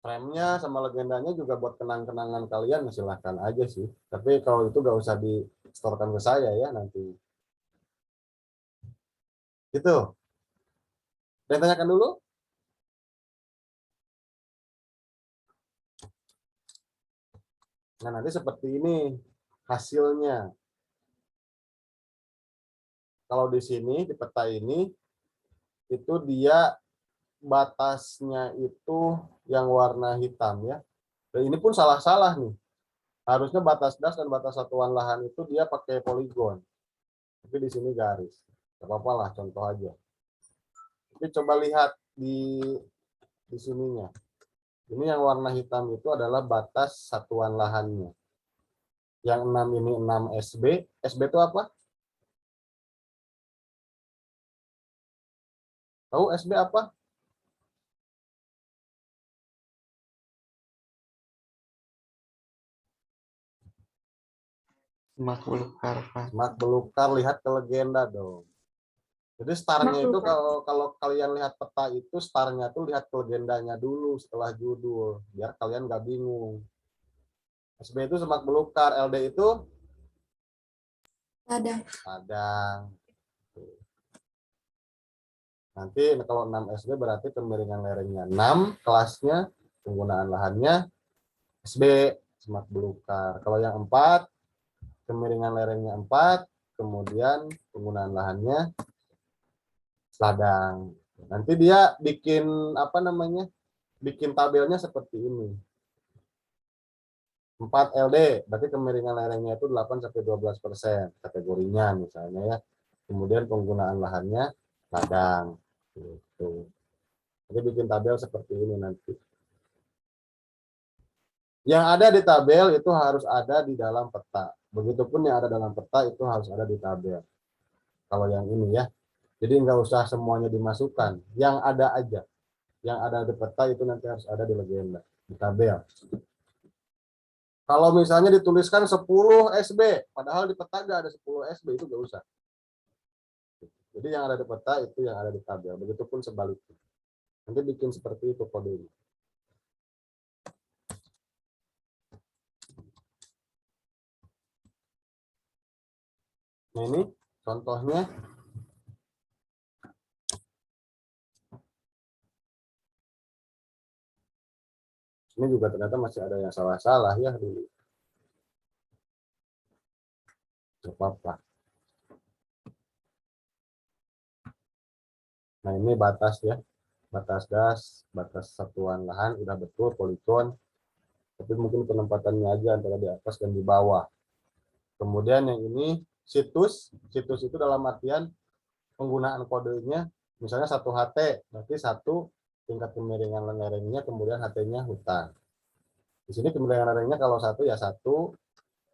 frame-nya sama legendanya juga buat kenang-kenangan kalian silahkan aja sih. Tapi kalau itu gak usah di-storekan ke saya ya nanti. Gitu. Saya tanyakan dulu. Nah, nanti seperti ini hasilnya. Kalau di sini, di peta ini, itu dia batasnya itu yang warna hitam ya. Dan ini pun salah-salah nih. Harusnya batas das dan batas satuan lahan itu dia pakai poligon. Tapi di sini garis. Gak apa-apa lah, contoh aja. Tapi coba lihat di sininya. Ini yang warna hitam itu adalah batas satuan lahannya. Yang 6 ini 6 SB. SB itu apa? Tahu SB apa? Semak belukar, Pak. Semak belukar, lihat ke legenda dong. Jadi startnya itu kalau kalian lihat peta itu startnya tuh lihat ke legendanya dulu setelah judul biar kalian nggak bingung. SB itu semak belukar, LD itu ladang. Nanti kalau 6 SB berarti kemiringan lerengnya 6, kelasnya penggunaan lahannya SB semak belukar. Kalau yang 4 kemiringan lerengnya 4, kemudian penggunaan lahannya ladang. Nanti dia bikin apa namanya? Bikin tabelnya seperti ini. 4 LD, berarti kemiringan lerengnya itu 8-12% kategorinya misalnya ya. Kemudian penggunaan lahannya ladang. Gitu. Jadi bikin tabel seperti ini nanti. Yang ada di tabel itu harus ada di dalam peta. Begitupun yang ada dalam peta itu harus ada di tabel. Kalau yang ini ya. Jadi nggak usah semuanya dimasukkan. Yang ada aja. Yang ada di peta itu nanti harus ada di legenda, di tabel. Kalau misalnya dituliskan 10 SB, padahal di peta nggak ada 10 SB, itu nggak usah. Jadi yang ada di peta itu yang ada di tabel. Begitupun sebaliknya. Nanti bikin seperti itu kodenya. Nah ini contohnya. Ini juga ternyata masih ada yang salah-salah ya dulu. Gak apa-apa. Nah ini batas ya. Batas das, batas satuan lahan udah betul poligon. Tapi mungkin penempatannya aja antara di atas dan di bawah. Kemudian yang ini situs. Situs itu dalam artian penggunaan kodenya. Misalnya 1 HT, berarti 1 tingkat kemiringan lerengnya, kemudian HT-nya hutan. Di sini kemiringan lerengnya kalau 1 ya 1,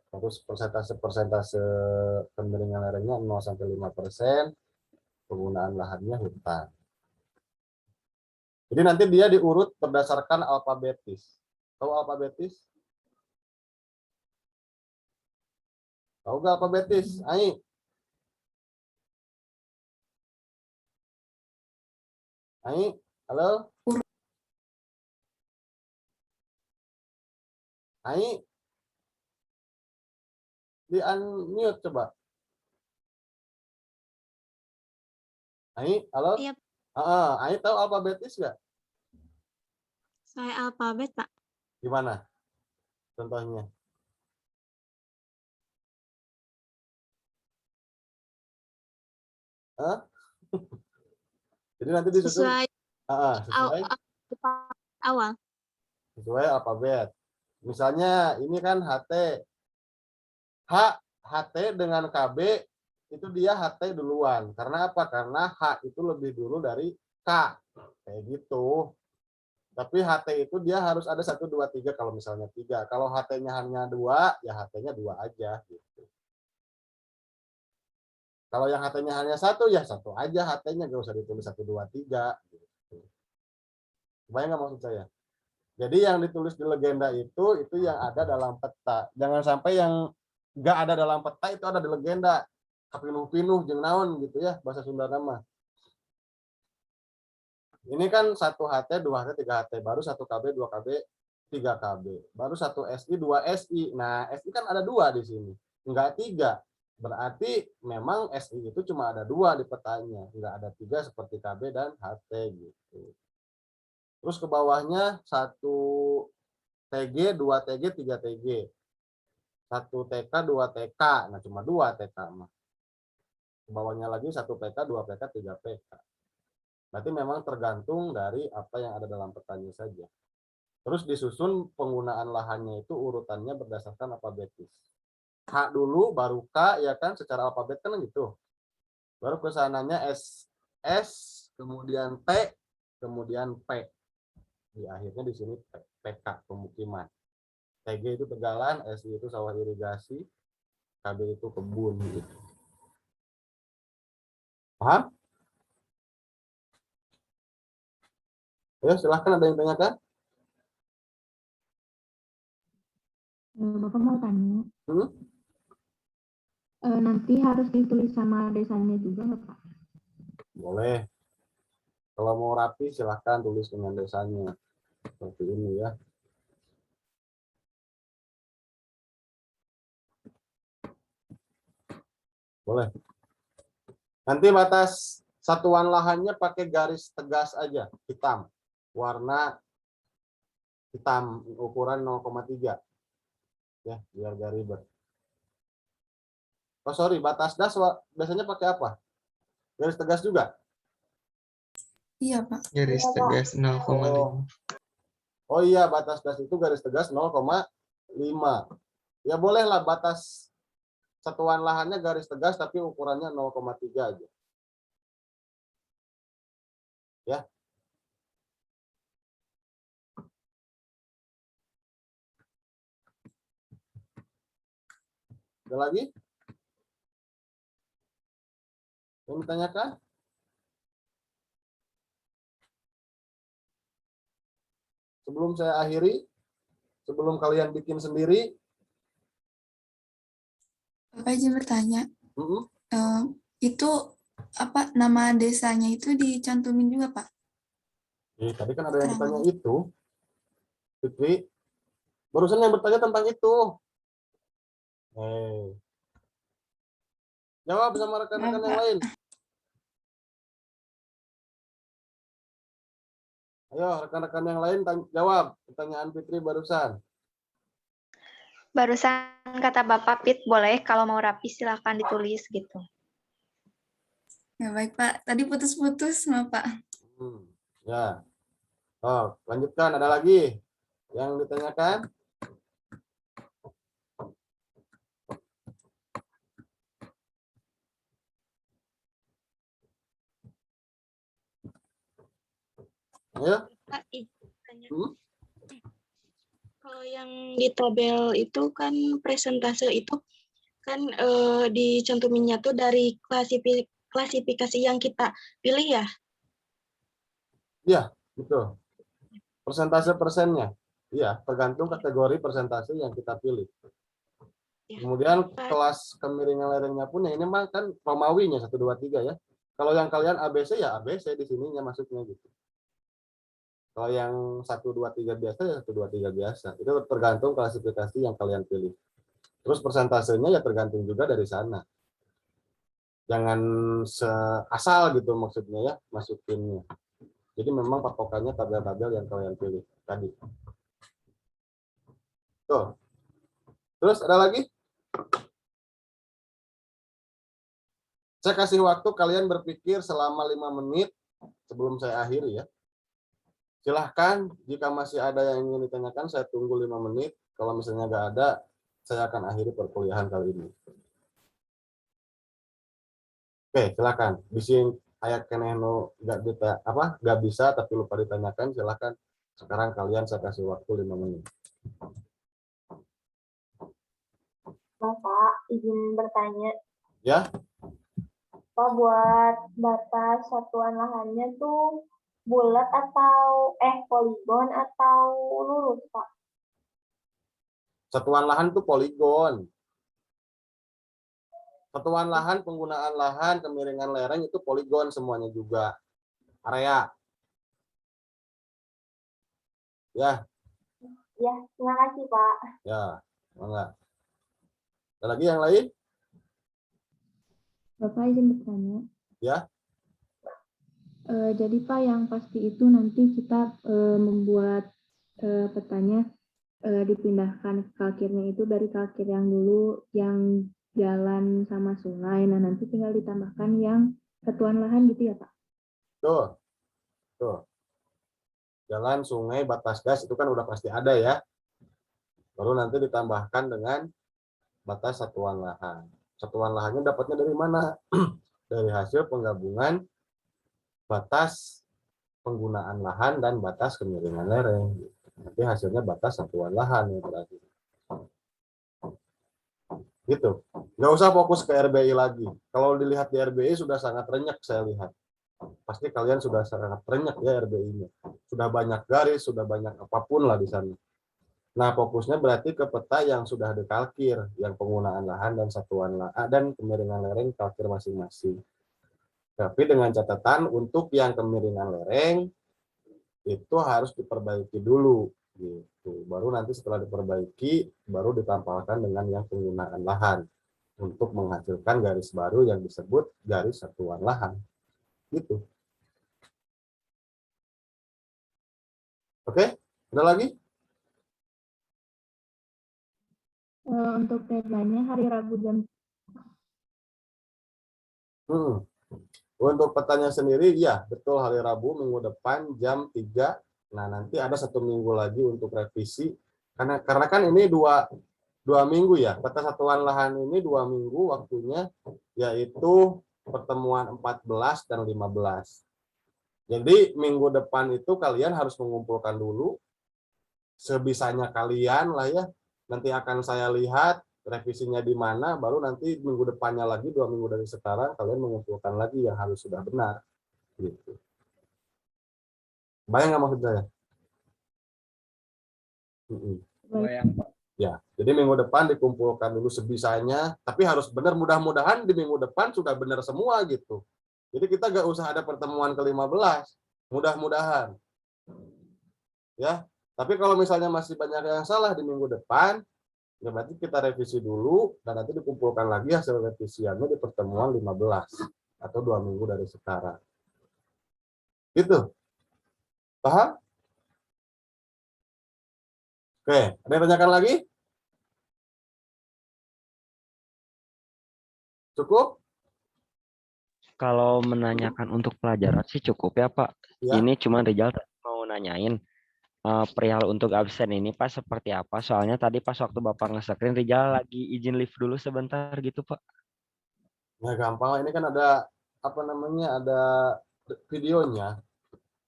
terus persentase kemiringan lerengnya 0-5%, penggunaan lahannya hutan. Jadi nanti dia diurut berdasarkan alfabetis. Tahu alfabetis? Tahu nggak alfabetis? Ayo. Ayo, halo? Ayo. Di unmute coba. Ayo, halo? Iya, Ayo tahu alfabetis nggak? saya alfabet, Pak. Gimana? Contohnya. Hah? Jadi nanti disusun Sesuai sesuai awal. sesuai alfabet. Misalnya ini kan HT. HT dengan KB itu dia HT duluan. Karena apa? Karena H itu lebih dulu dari K. Kayak gitu. Tapi HT itu dia harus ada 1, 2, 3 kalau misalnya 3. Kalau HT-nya hanya 2, ya HT-nya 2 aja gitu. Kalau yang HT-nya hanya satu, ya satu aja HT-nya, nggak usah ditulis 1, 2, 3. Gitu. Kebayang nggak maksud saya? Jadi yang ditulis di legenda itu yang ada dalam peta. Jangan sampai yang nggak ada dalam peta itu ada di legenda. Kapinuh-pinuh jeung naon gitu ya, bahasa Sunda nama. Ini kan 1 HT, 2 HT, 3 HT, baru 1 KB, 2 KB, 3 KB. Baru 1 SI, 2 SI. Nah, SI kan ada 2 di sini, enggak 3. Berarti memang SI itu cuma ada 2 di petanya, enggak ada 3 seperti KB dan HT gitu. Terus ke bawahnya 1 TG, 2 TG, 3 TG. 1 TK, 2 TK. Nah, cuma 2 TK mah. Ke bawahnya lagi 1 PK, 2 PK, 3 PK. Berarti memang tergantung dari apa yang ada dalam petanya saja. Terus disusun penggunaan lahannya itu urutannya berdasarkan alfabetis. H dulu, baru K, ya kan, secara alfabet kan gitu. Baru kesananya S, kemudian T, kemudian P. Di akhirnya di sini PK, pemukiman. TG itu tegalan, SI itu sawah irigasi, KB itu kebun gitu. Paham? Ya, silahkan, ada yang tanyakan? Bapak mau tanya, Hmm? nanti harus ditulis sama desanya juga nggak Pak? Boleh. Kalau mau rapi silahkan tulis dengan desanya. Seperti ini ya. Boleh. Nanti batas satuan lahannya pakai garis tegas aja, hitam. Warna hitam, ukuran 0,3. Ya, biar gak ribet. Oh sorry, batas das biasanya pakai apa? Garis tegas juga? Iya, Pak. Garis tegas 0,5. Oh iya, batas das itu garis tegas 0,5. Ya bolehlah batas satuan lahannya garis tegas tapi ukurannya 0,3 aja. Ya. Ada lagi? Yang ditanyakan? Sebelum saya akhiri, sebelum kalian bikin sendiri. Bapak izin bertanya. Itu apa nama desanya itu dicantumin juga, Pak? Tadi kan ada yang bertanya itu. Fitri, barusan yang bertanya tentang itu. Jawab sama rekan-rekan yang lain. Ayo, rekan-rekan yang lain jawab pertanyaan Fitri barusan. Barusan kata Bapak Pit, boleh kalau mau rapi silakan ditulis gitu. Ya baik, Pak. Tadi putus-putus sama Pak. Ya. Oh, lanjutkan. Ada lagi yang ditanyakan? Ya. Kalau yang di tabel itu kan presentase itu kan dicantuminnya tuh dari klasifikasi yang kita pilih ya? Iya, betul. Persentase persennya. Iya, tergantung kategori persentase yang kita pilih. Kemudian kelas kemiringan lerengnya pun ya ini mah kan Romawinya 1, 2, 3 ya. Kalau yang kalian ABC ya ABC di sininya masuknya gitu. Kalau yang 1, 2, 3 biasa ya 1, 2, 3 biasa. Itu tergantung klasifikasi yang kalian pilih. Terus persentasenya ya tergantung juga dari sana. Jangan asal gitu maksudnya ya masukinnya. Jadi memang patokannya tabel-tabel yang kalian pilih tadi. Tuh. Terus ada lagi? Saya kasih waktu kalian berpikir selama 5 menit sebelum saya akhiri ya. Silahkan jika masih ada yang ingin ditanyakan saya tunggu 5 menit. Kalau misalnya nggak ada, saya akan akhiri perkuliahan kali ini. Oke, silakan. Bising ayat keneno nggak bisa tapi lupa ditanyakan, silakan. Sekarang kalian saya kasih waktu 5 menit. Bapak izin bertanya. Ya. Pak, buat batas satuan lahannya tuh bulat atau poligon atau lurus, Pak? Satuan lahan itu poligon. Satuan lahan, penggunaan lahan, kemiringan lereng itu poligon semuanya juga. Area. Ya. Ya, terima kasih, Pak. Ya, enggak. Ada lagi yang lain? Bapak izin bertanya. Ya. Jadi Pak, yang pasti itu nanti kita membuat petanya dipindahkan ke kalkirnya itu dari kalkir yang dulu yang jalan sama sungai. Nah, nanti tinggal ditambahkan yang satuan lahan gitu ya, Pak? Tuh. Tuh. Jalan, sungai, batas gas itu kan udah pasti ada ya. Baru nanti ditambahkan dengan batas satuan lahan. Satuan lahannya dapatnya dari mana? Dari hasil penggabungan batas penggunaan lahan dan batas kemiringan lereng. Nanti hasilnya batas satuan lahan yang berarti. Gitu. Nggak usah fokus ke RBI lagi. Kalau dilihat di RBI sudah sangat renyak saya lihat. Pasti kalian sudah sangat renyak ya RBI-nya. Sudah banyak garis, sudah banyak apapun lah di sana. Nah, fokusnya berarti ke peta yang sudah dikalkir, yang penggunaan lahan dan satuan lahan dan kemiringan lereng kalkir masing-masing. Tapi dengan catatan untuk yang kemiringan lereng itu harus diperbaiki dulu gitu. Baru nanti setelah diperbaiki baru ditampalkan dengan yang penggunaan lahan untuk menghasilkan garis baru yang disebut garis satuan lahan. Gitu. Oke, ada lagi? Untuk deadline-nya hari Rabu jam. Untuk petanya sendiri, ya betul hari Rabu minggu depan jam 3. Nah nanti ada 1 minggu lagi untuk revisi. Karena kan ini dua minggu ya. Peta satuan lahan ini 2 minggu waktunya, yaitu pertemuan 14 dan 15. Jadi minggu depan itu kalian harus mengumpulkan dulu sebisanya kalian lah ya. Nanti akan saya lihat revisinya di mana, baru nanti minggu depannya lagi 2 minggu dari sekarang kalian mengumpulkan lagi yang harus sudah benar. Gitu. Bayang nggak maksud saya? Bayang, Pak. Ya, jadi minggu depan dikumpulkan dulu sebisanya, tapi harus benar. Mudah-mudahan di minggu depan sudah benar semua gitu. Jadi kita nggak usah ada pertemuan ke-15, mudah-mudahan. Ya, tapi kalau misalnya masih banyak yang salah di minggu depan, ya berarti kita revisi dulu dan nanti dikumpulkan lagi hasil revisiannya di pertemuan 15 atau 2 minggu dari sekarang. Gitu. Paham? Oke, ada yang tanyakan lagi? Cukup? Kalau menanyakan untuk pelajaran sih cukup ya Pak. Ya. Ini cuma Rizal mau nanyain perihal untuk absen ini Pak seperti apa? Soalnya tadi pas waktu Bapak nge-screen Rizal lagi izin live dulu sebentar gitu Pak. Nah gampang, ini kan ada apa namanya, ada videonya.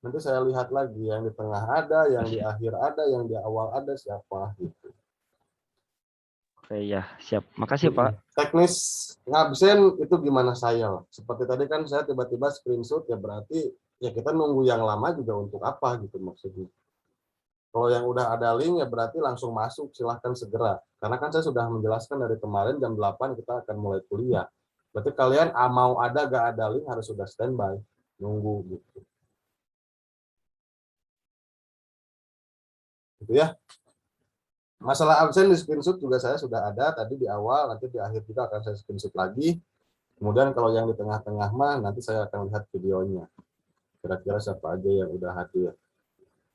Nanti saya lihat lagi yang di tengah ada, yang di akhir ada, yang di awal ada siapa gitu. Oke ya, siap. Makasih Pak. Teknis ngabsen itu gimana saya? Seperti tadi kan saya tiba-tiba screenshot, ya berarti ya kita nunggu yang lama juga untuk apa gitu maksudnya. Kalau yang udah ada link ya berarti langsung masuk, silahkan segera. Karena kan saya sudah menjelaskan dari kemarin jam 8 kita akan mulai kuliah. Berarti kalian mau ada gak ada link harus sudah standby, nunggu gitu. Gitu ya. Masalah absen di screenshot juga saya sudah ada tadi di awal, nanti di akhir juga akan saya screenshot lagi. Kemudian kalau yang di tengah-tengah mah nanti saya akan lihat videonya. Kira-kira siapa aja yang udah hadir.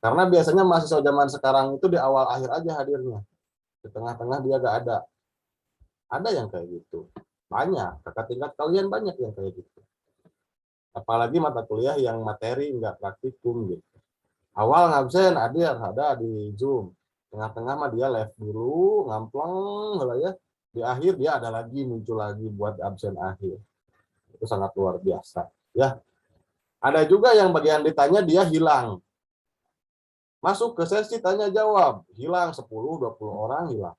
Karena biasanya mahasiswa zaman sekarang itu di awal akhir aja hadirnya. Di tengah-tengah dia gak ada. Ada yang kayak gitu. Banyak. Kakak tingkat kalian banyak yang kayak gitu. Apalagi mata kuliah yang materi nggak praktikum gitu. Awal ngabsen ada di Zoom. Tengah-tengah mah dia live dulu, ngampleng lah ya. Di akhir dia ada lagi, muncul lagi buat absen akhir. Itu sangat luar biasa. Ya. Ada juga yang bagian ditanya dia hilang. Masuk ke sesi tanya jawab, hilang 10-20 orang hilang.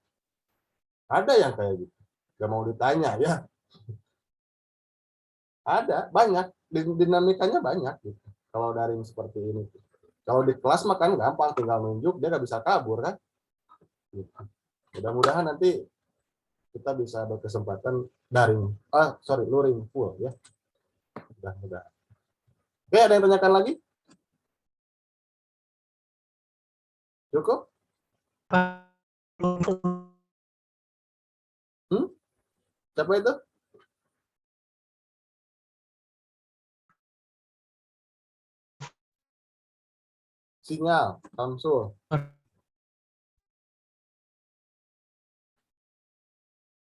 Ada yang kayak gitu. Gak mau ditanya ya. Ada, banyak. Dinamikanya banyak gitu. Kalau daring seperti ini. Kalau di kelas mah kan gampang, tinggal nunjuk, dia nggak bisa kabur kan. Gitu. Mudah-mudahan nanti kita bisa berkesempatan daring. Luring full ya. Mudah-mudahan. Oke, ada yang tanyakan lagi? Cukup? Siapa itu? Sinyal, Samsul.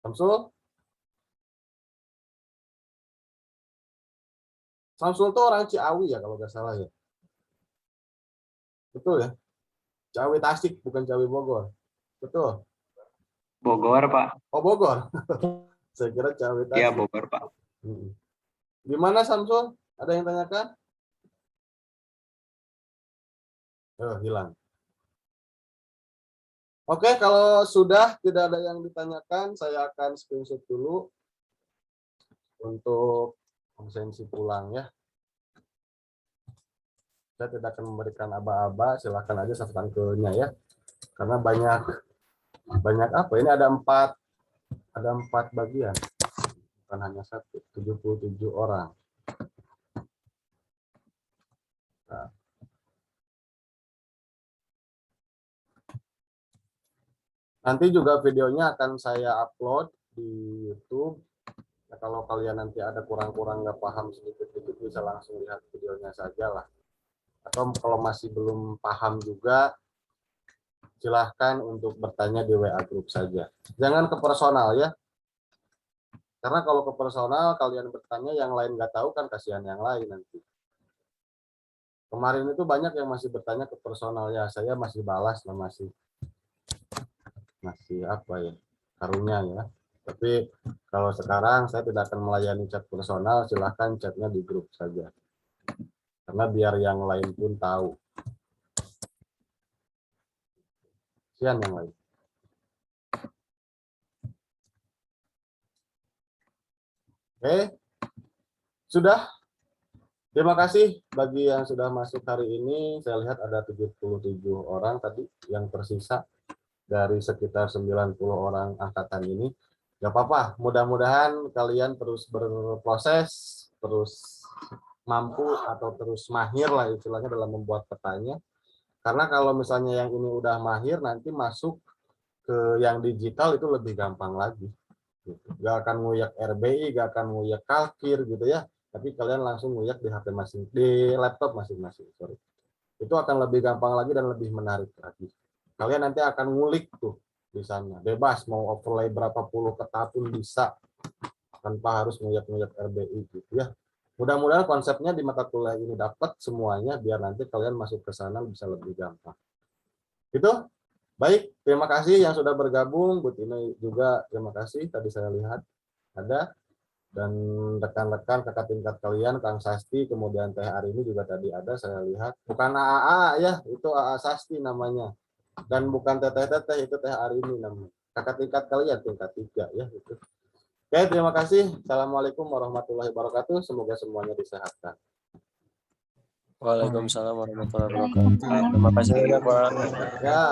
Samsul? Samsul itu orang Ciawi ya kalau nggak salah ya. Betul ya? Ciawi Tasik, bukan Ciawi Bogor. Betul? Bogor, Pak. Oh, Bogor. Saya kira Ciawi Tasik. Iya, Bogor, Pak. Gimana Samsul? Ada yang tanyakan? Hilang. Oke, kalau sudah tidak ada yang ditanyakan, saya akan screenshot dulu untuk absensi pulang ya. Saya tidak akan memberikan aba-aba, silakan aja catatan ke-nya ya. Karena banyak apa? Ini ada 4 bagian. Bukan hanya 1, 77 orang. Nah. Nanti juga videonya akan saya upload di YouTube. Nah, kalau kalian nanti ada kurang-kurang nggak paham sedikit-sedikit bisa langsung lihat videonya saja lah. Atau kalau masih belum paham juga, silahkan untuk bertanya di WA Group saja. Jangan ke personal ya. Karena kalau ke personal kalian bertanya yang lain nggak tahu kan kasihan yang lain nanti. Kemarin itu banyak yang masih bertanya ke personal ya. Saya masih balas lah masih apa ya, karunya ya. Tapi kalau sekarang saya tidak akan melayani chat personal, silahkan chatnya di grup saja. Karena biar yang lain pun tahu. Sian yang lain. Oke. Sudah. Terima kasih bagi yang sudah masuk hari ini. Saya lihat ada 77 orang tadi yang tersisa dari sekitar 90 orang angkatan ini. Gak apa-apa, mudah-mudahan kalian terus berproses, terus mampu atau terus mahir lah istilahnya dalam membuat petanya. Karena kalau misalnya yang ini udah mahir, nanti masuk ke yang digital itu lebih gampang lagi. Gak akan nguyak RBI, gak akan nguyak kalkir gitu ya. Tapi kalian langsung nguyak di HP masing, di laptop masing-masing. Itu akan lebih gampang lagi dan lebih menarik lagi. Kalian nanti akan ngulik tuh di sana. Bebas mau overlay berapa puluh peta pun bisa tanpa harus nguyak-nguyak RBI gitu ya. Mudah-mudahan konsepnya di mata kuliah ini dapat semuanya biar nanti kalian masuk ke sana bisa lebih gampang. Gitu. Baik, terima kasih yang sudah bergabung. Bu Tino juga terima kasih tadi saya lihat ada. Dan rekan-rekan kakak tingkat kalian, Kang Sasti, kemudian Teh Arini juga tadi ada saya lihat. Bukan AAA ya, itu AA Sasti namanya. Dan bukan Teteh-Teteh, itu Teh Arini namanya. Kakak tingkat kalian, tingkat 3 ya. Itu. Oke, terima kasih. Assalamualaikum warahmatullahi wabarakatuh. Semoga semuanya disehatkan. Waalaikumsalam warahmatullahi wabarakatuh. Terima kasih banyak, Pak. Ya,